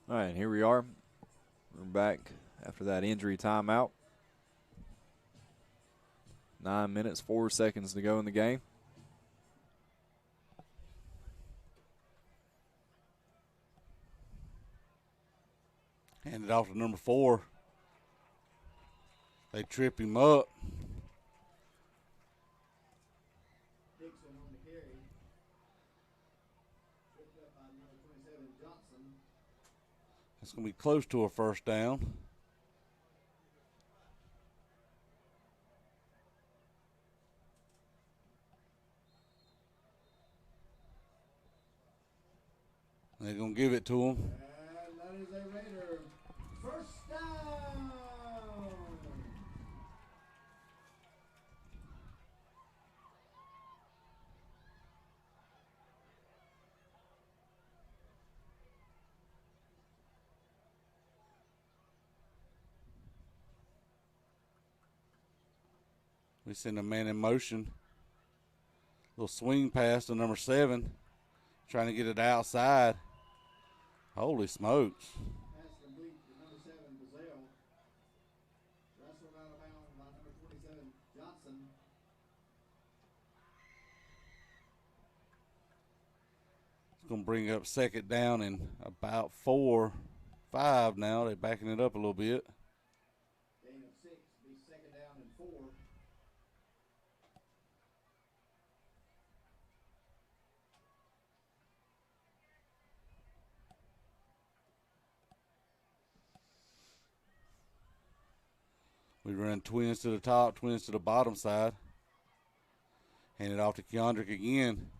All right, here we are. We're back after that injury timeout. 9 minutes, 4 seconds to go in the game. Hand it off to number 4. They trip him up. Dixon on the carry. Picked up by number 27, Johnson. It's going to be close to a first down. They're going to give it to him. And that is a Raider. First down. We send a man in motion. Little swing pass to number 7. Trying to get it outside. Holy smokes. Pass complete to number 7, Bazell. Wrestled out of bounds by number 27, Johnson. It's going to bring up second down and about 4, 5 now. They're backing it up a little bit. Gain of 6, be second down and 4. We run twins to the top, twins to the bottom side. Hand it off to Keondrick again.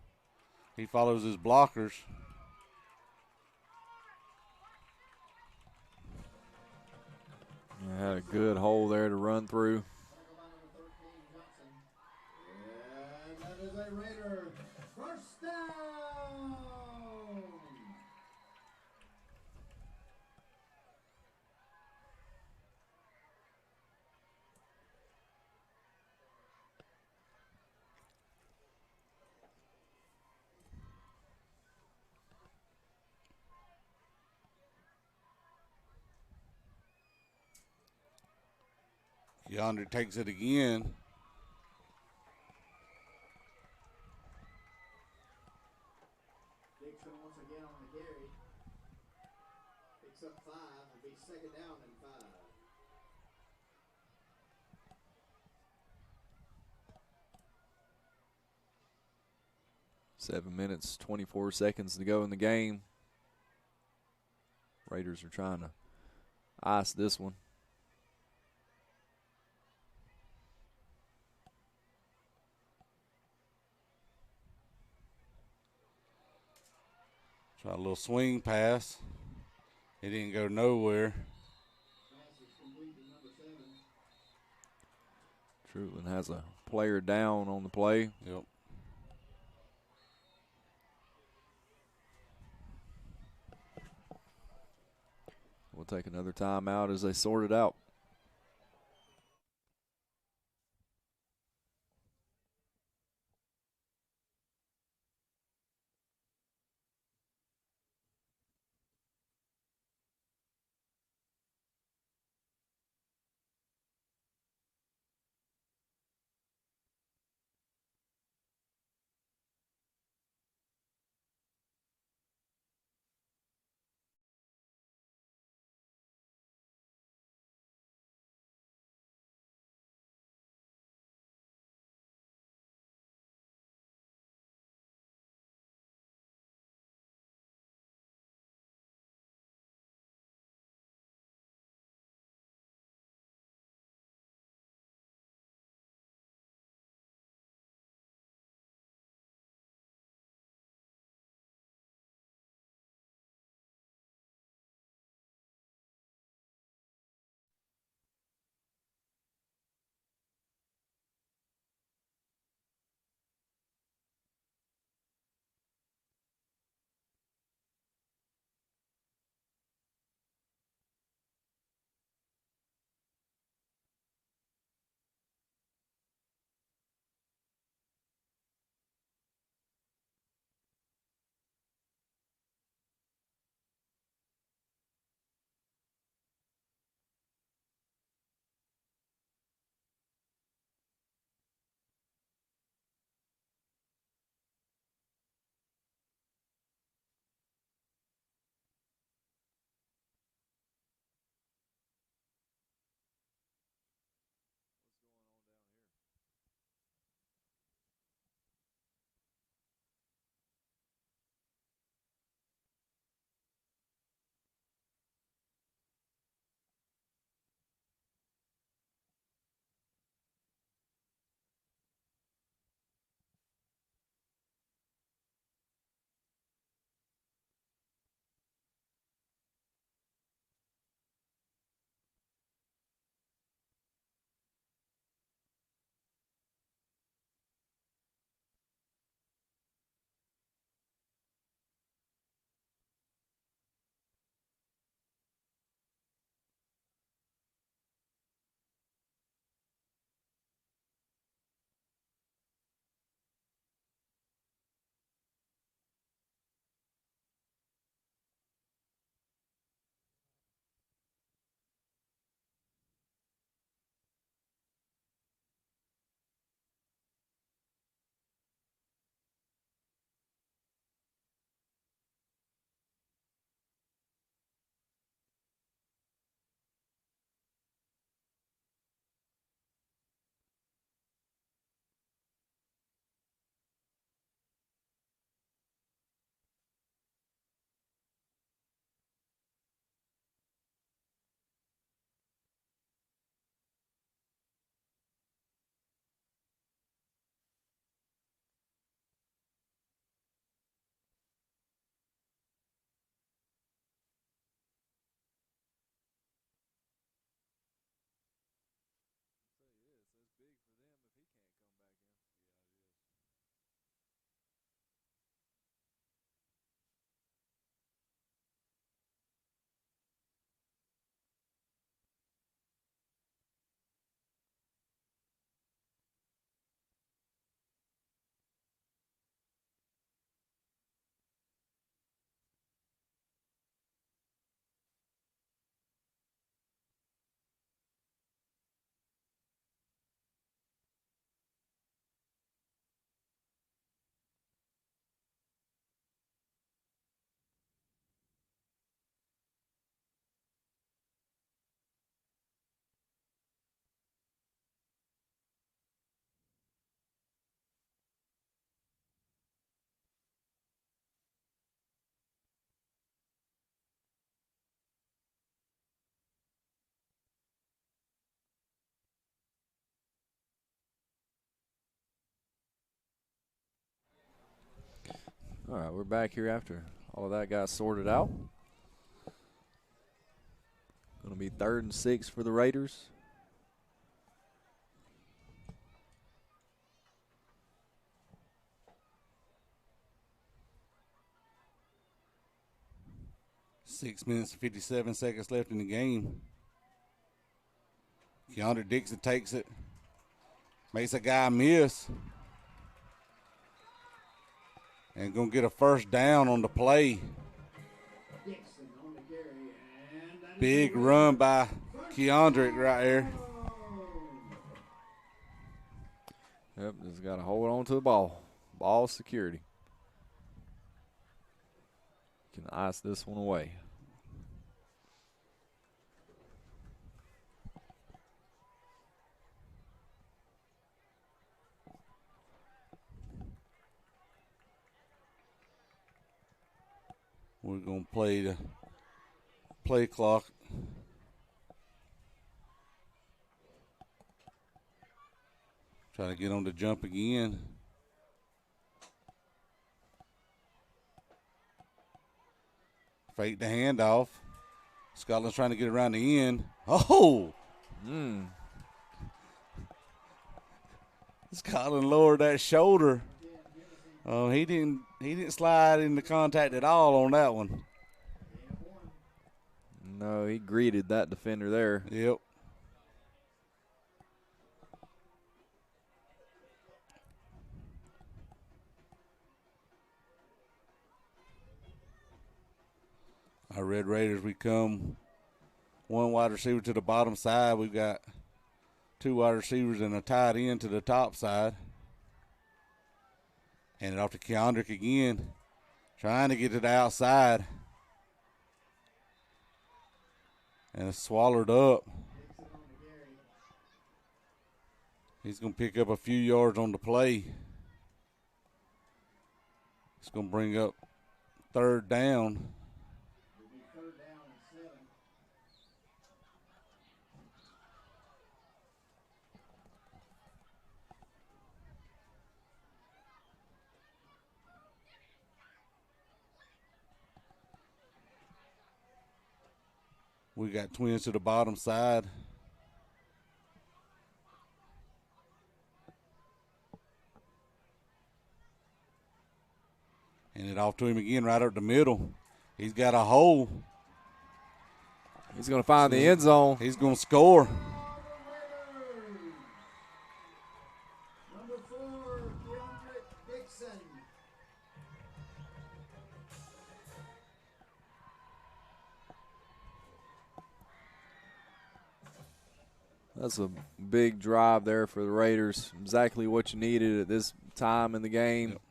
He follows his blockers. Had a good hole there to run through. Tackle by number 13, Johnson. And that is a Raider. First down. Keondrick takes it again. Dixon once again on the carry. Picks up 5. Will be second down and 5. 7 minutes, 24 seconds to go in the game. Raiders are trying to ice this one. Try a little swing pass. It didn't go nowhere. Pass is complete to number 7. Treutlen has a player down on the play. Yep. We'll take another timeout as they sort it out. All right, we're back here after all of that got sorted out. Going to be 3rd and 6 for the Raiders. Six minutes and 57 seconds left in the game. Keandre Dixon takes it. Makes a guy miss. And going to get a first down on the play. Dixon on the carry, and that is Big a run by Keandre right there. Yep, just got to hold on to the ball. Ball security. Can ice this one away. We're going to play the play clock. Try to get on the jump again. Fake the handoff. Scotland's trying to get around the end. Oh! Scotland lowered that shoulder. He didn't slide into contact at all on that one. No, he greeted that defender there. Yep. Our Red Raiders, we come one wide receiver to the bottom side. We've got 2 wide receivers and a tight end to the top side. Hand it off to Keandrick again, trying to get to the outside. And it's swallowed up. He's going to pick up a few yards on the play. It's going to bring up 3rd down. We got twins to the bottom side. And it off to him again right up the middle. He's got a hole. He's going to find the end zone. He's going to score. Number 4, Keandre Dixon. That's a big drive there for the Raiders. Exactly what you needed at this time in the game. Yep.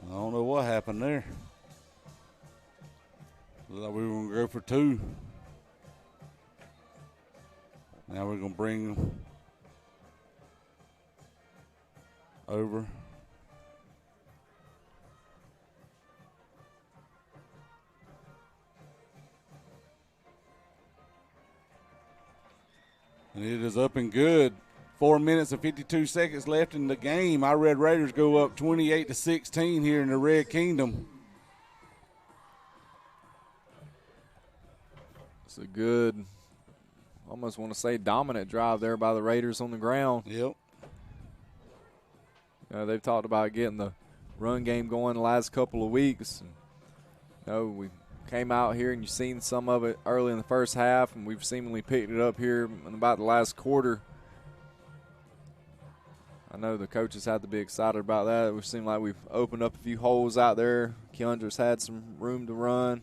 I don't know what happened there. Looked like we were going to go for 2. Now we're going to bring them over. And it is up and good. 4 minutes and 52 seconds left in the game. Our Red Raiders go up 28-16 here in the Red Kingdom. It's a good, almost want to say dominant drive there by the Raiders on the ground. Yep. They've talked about getting the run game going the last couple of weeks. And, we came out here and you've seen some of it early in the first half, and we've seemingly picked it up here in about the last quarter. I know the coaches have to be excited about that. It seemed like we've opened up a few holes out there. Keandre's had some room to run.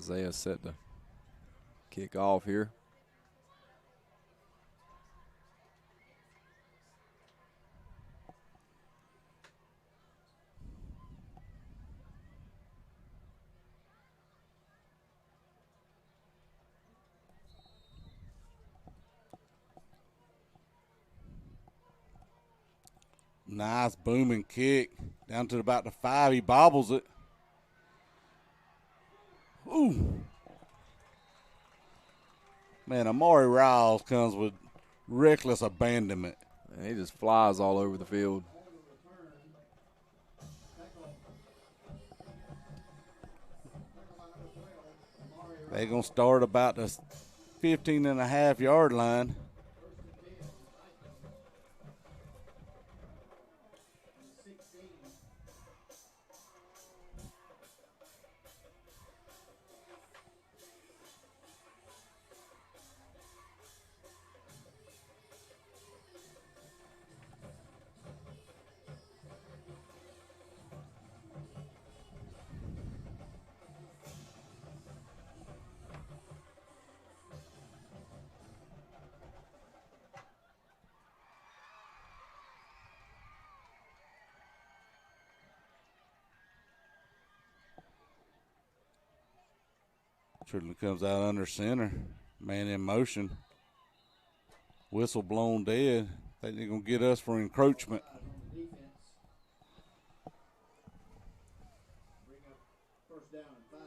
Isaiah set to kick off here. Nice booming kick down to about the 5. He bobbles it. Ooh. Man, Amari Riles comes with reckless abandonment. And he just flies all over the field. They're going to start about the 15.5-yard line. Treutlen comes out under center. Man in motion. Whistle blown dead. Think they're going to get us for encroachment. Bring up first down and 5.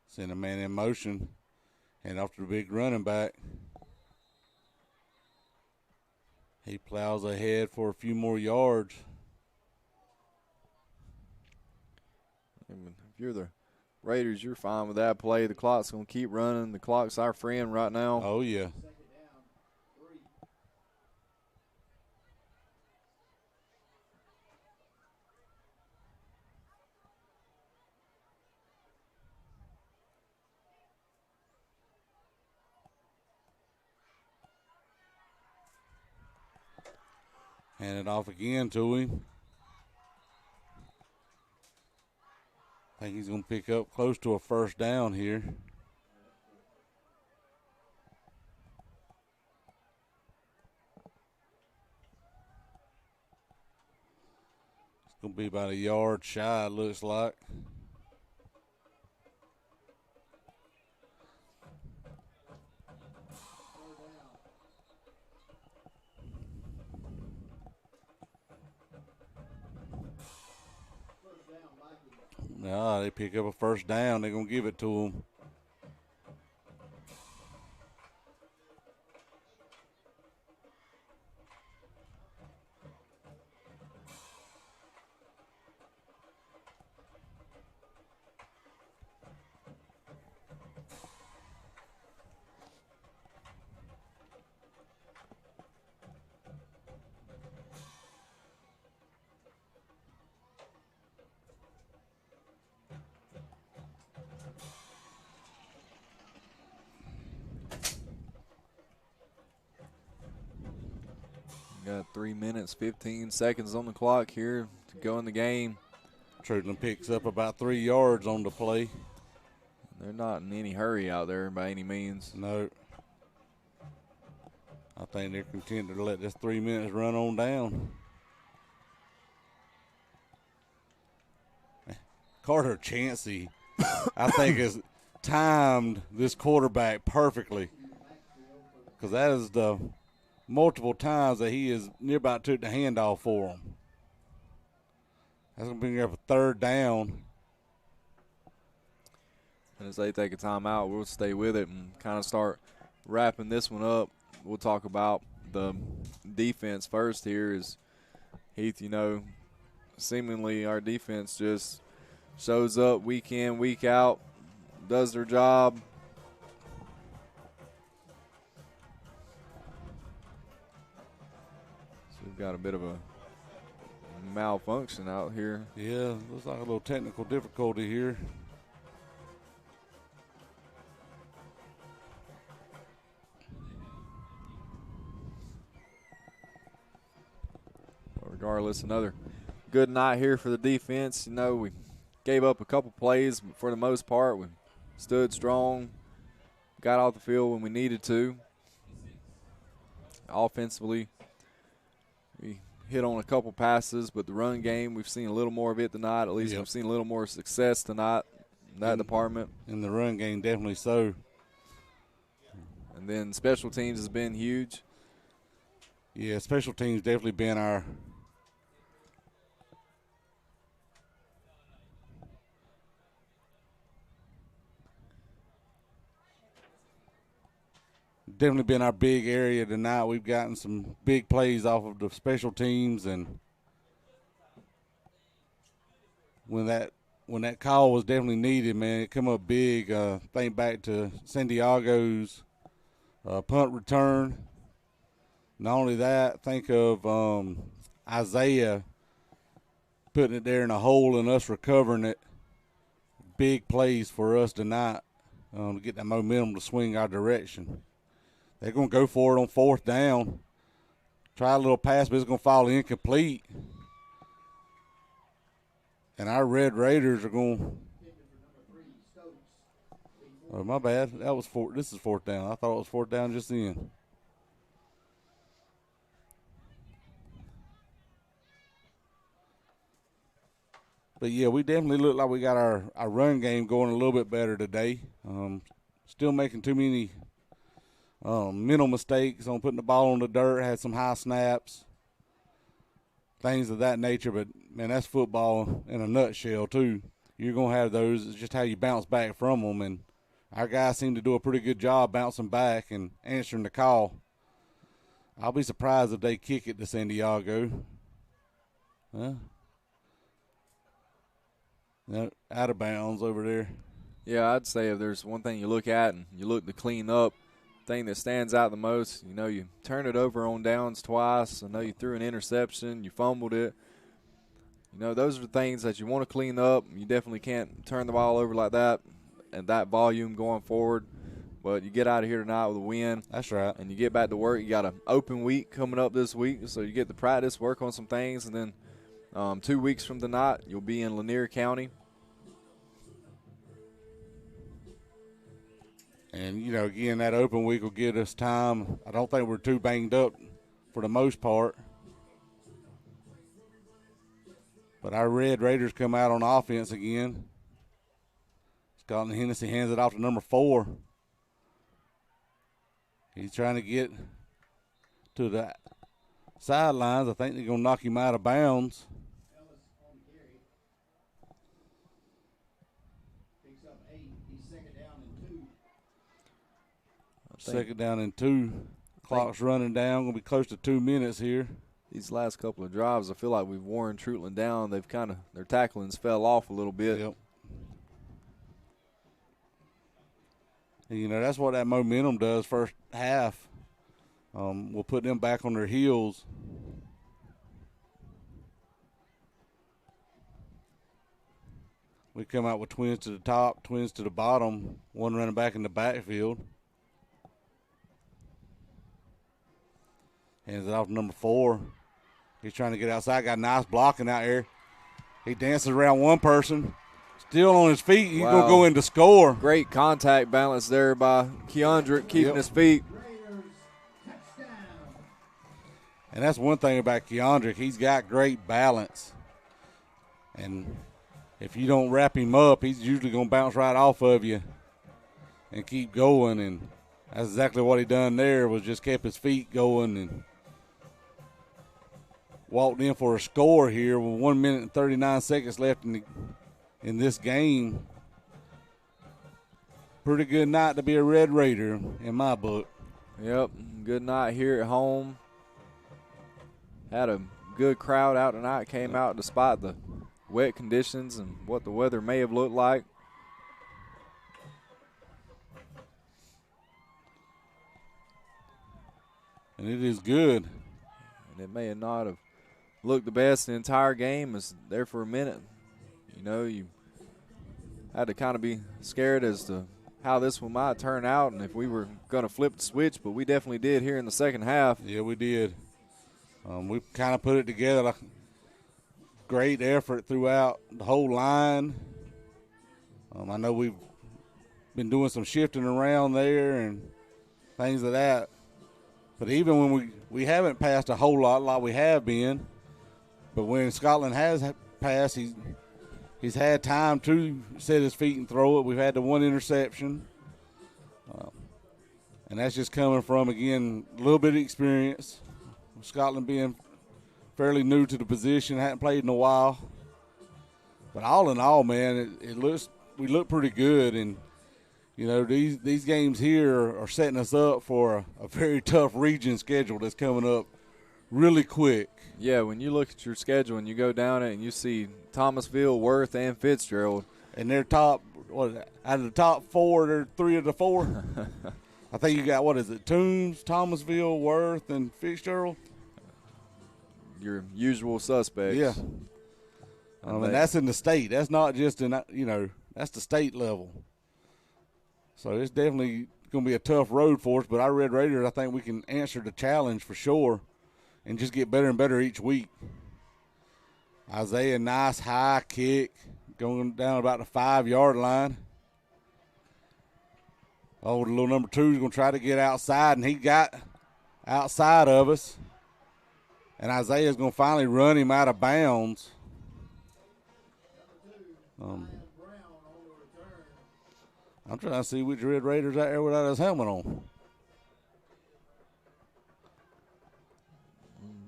Send a man in motion. Hand off to the big running back. He plows ahead for a few more yards. If you're the Raiders, you're fine with that play. The clock's going to keep running. The clock's our friend right now. Oh, yeah. Second down, 3. Hand it off again to him. I think he's going to pick up close to a first down here. It's going to be about a yard shy, it looks like. No, they pick up a first down. They're going to give it to them. Got 3 minutes, 15 seconds on the clock here to go in the game. Treutlen picks up about 3 yards on the play. They're not in any hurry out there by any means. No. I think they're content to let this 3 minutes run on down. Carter Chancey, I think, has timed this quarterback perfectly, because that is the multiple times that he is near about took the handoff for him. That's going to bring up a third down. And as they take a timeout, we'll stay with it and kind of start wrapping this one up. We'll talk about the defense first here. Is Heath, seemingly our defense just shows up week in, week out, does their job. We've got a bit of a malfunction out here. Yeah, looks like a little technical difficulty here. But regardless, another good night here for the defense. You know, we gave up a couple plays, but for the most part, we stood strong, got off the field when we needed to. Offensively, we hit on a couple passes, but the run game, we've seen a little more of it tonight. At least we've seen a little more success tonight in that department. In the run game, definitely so. And then special teams has been huge. Yeah, special teams definitely been our big area tonight. We've gotten some big plays off of the special teams, and when that call was definitely needed, man, it come up big. Think back to San Diego's punt return. Not only that, think of Isaiah putting it there in a hole and us recovering it. Big plays for us tonight to get that momentum to swing our direction. They're going to go for it on 4th down. Try a little pass, but it's going to fall incomplete. And our Red Raiders are going – oh, my bad. This is 4th down. I thought it was 4th down just then. But, yeah, we definitely look like we got our run game going a little bit better today. Still making too many mental mistakes on putting the ball on the dirt, had some high snaps, things of that nature. But, man, that's football in a nutshell, too. You're going to have those. It's just how you bounce back from them. And our guys seem to do a pretty good job bouncing back and answering the call. I'll be surprised if they kick it to San Diego. Out of bounds over there. Yeah, I'd say if there's one thing you look at and you look to clean up, thing that stands out the most, you know, you turn it over on downs twice. I know you threw an interception, you fumbled it. You know, those are the things that you want to clean up. You definitely can't turn the ball over like that and that volume going forward. But you get out of here tonight with a win. That's right. And you get back to work. You got an open week coming up this week, so you get to practice, work on some things, and then 2 weeks from tonight, you'll be in Lanier County. And, you know, again, that open week will give us time. I don't think we're too banged up for the most part. But our Red Raiders come out on offense again. Scott Hennessy hands it off to number 4. He's trying to get to the sidelines. I think they're going to knock him out of bounds. Second down and 2. Clock's running down. Going to be close to 2 minutes here. These last couple of drives, I feel like we've worn Treutlen down. They've their tacklings fell off a little bit. Yep. And, you know, that's what that momentum does first half. We'll put them back on their heels. We come out with twins to the top, twins to the bottom, one running back in the backfield. Hands it off to number 4. He's trying to get outside. Got nice blocking out here. He dances around one person. Still on his feet. He's going to go in to score. Great contact balance there by Keandrick, keeping his feet. And that's one thing about Keandrick. He's got great balance. And if you don't wrap him up, he's usually going to bounce right off of you and keep going. And that's exactly what he done there, was just kept his feet going and walked in for a score here with 1 minute and 39 seconds left in this game. Pretty good night to be a Red Raider in my book. Yep, good night here at home. Had a good crowd out tonight. Came out despite the wet conditions and what the weather may have looked like. And it is good. and it may not have looked the best the entire game. It was there for a minute. You know, you had to kind of be scared as to how this one might turn out and if we were going to flip the switch, but we definitely did here in the second half. Yeah, we did. We kind of put it together. Like, great effort throughout the whole line. I know we've been doing some shifting around there and things like that. But even when we haven't passed a whole lot like we have been, but when Scotland has passed, he's had time to set his feet and throw it. We've had the one interception. And that's just coming from, again, a little bit of experience. Scotland being fairly new to the position, hadn't played in a while. But all in all, man, we look pretty good. And, you know, these games here are setting us up for a very tough region schedule that's coming up really quick. Yeah, when you look at your schedule and you go down it and you see Thomasville, Worth, and Fitzgerald. And they're top, out of the top four, they're 3 of the 4. I think you got, Toombs, Thomasville, Worth, and Fitzgerald? Your usual suspects. Yeah. And that's in the state. That's not just in, that's the state level. So it's definitely going to be a tough road for us. But our Red Raiders, I think we can answer the challenge for sure and just get better and better each week. Isaiah, nice high kick going down about the 5-yard line. Oh, the little number 2 is going to try to get outside, and he got outside of us. And Isaiah's going to finally run him out of bounds. I'm trying to see which Red Raiders out there without his helmet on.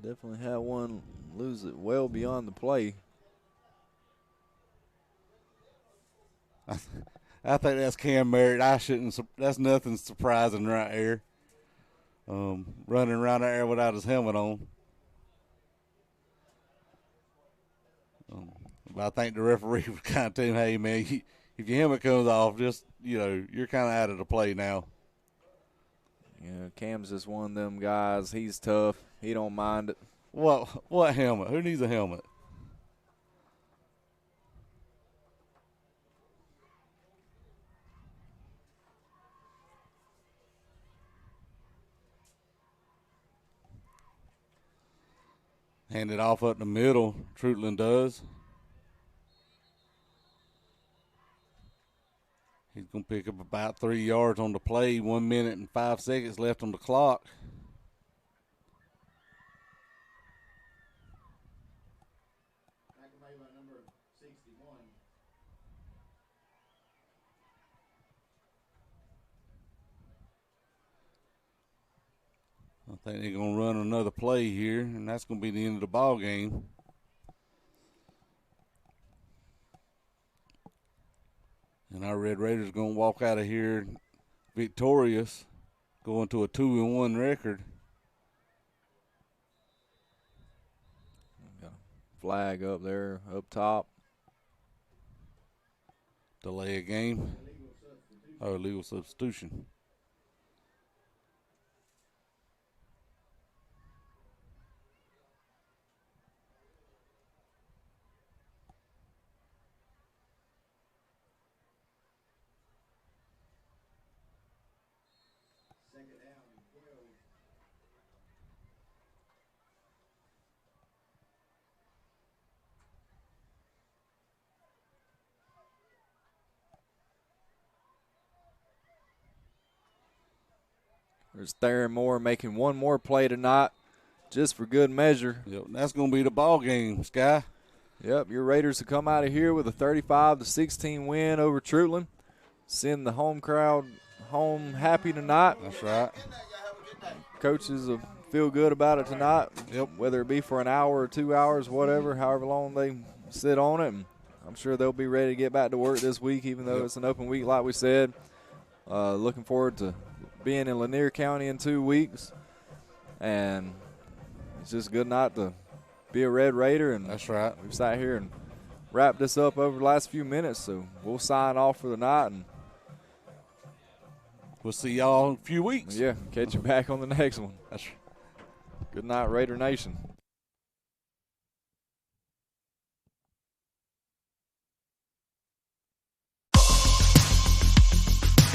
Definitely had one lose it well beyond the play. I think that's Cam Merritt. That's nothing surprising right here. Running around there without his helmet on. But I think the referee was kind of telling him, hey, man, if your helmet comes off, just, you're kind of out of the play now. Yeah, Cam's just one of them guys. He's tough. He don't mind it. What helmet? Who needs a helmet? Hand it off up the middle. Treutlen does. He's going to pick up about 3 yards on the play. 1 minute and 5 seconds left on the clock. Number 61. I think they're going to run another play here, and that's going to be the end of the ball game. And our Red Raiders are going to walk out of here victorious, going to a 2-1 record. Got a flag up there, up top. Delay a game. Illegal substitution. Second down and 12. There's Theron Moore making one more play tonight just for good measure. Yep, that's going to be the ball game, Sky. Yep, your Raiders have come out of here with a 35-16 win over Treutlen. Send the home crowd home happy tonight. That's right. Coaches will feel good about it tonight. Yep. Whether it be for an hour or 2 hours, whatever, however long they sit on it. And I'm sure they'll be ready to get back to work this week, even though it's an open week like we said. Looking forward to being in Lanier County in 2 weeks. And it's just a good night to be a Red Raider. And that's right. We've sat here and wrapped this up over the last few minutes, so we'll sign off for the night. And we'll see y'all in a few weeks. Yeah, catch you back on the next one. That's right. Good night, Raider Nation.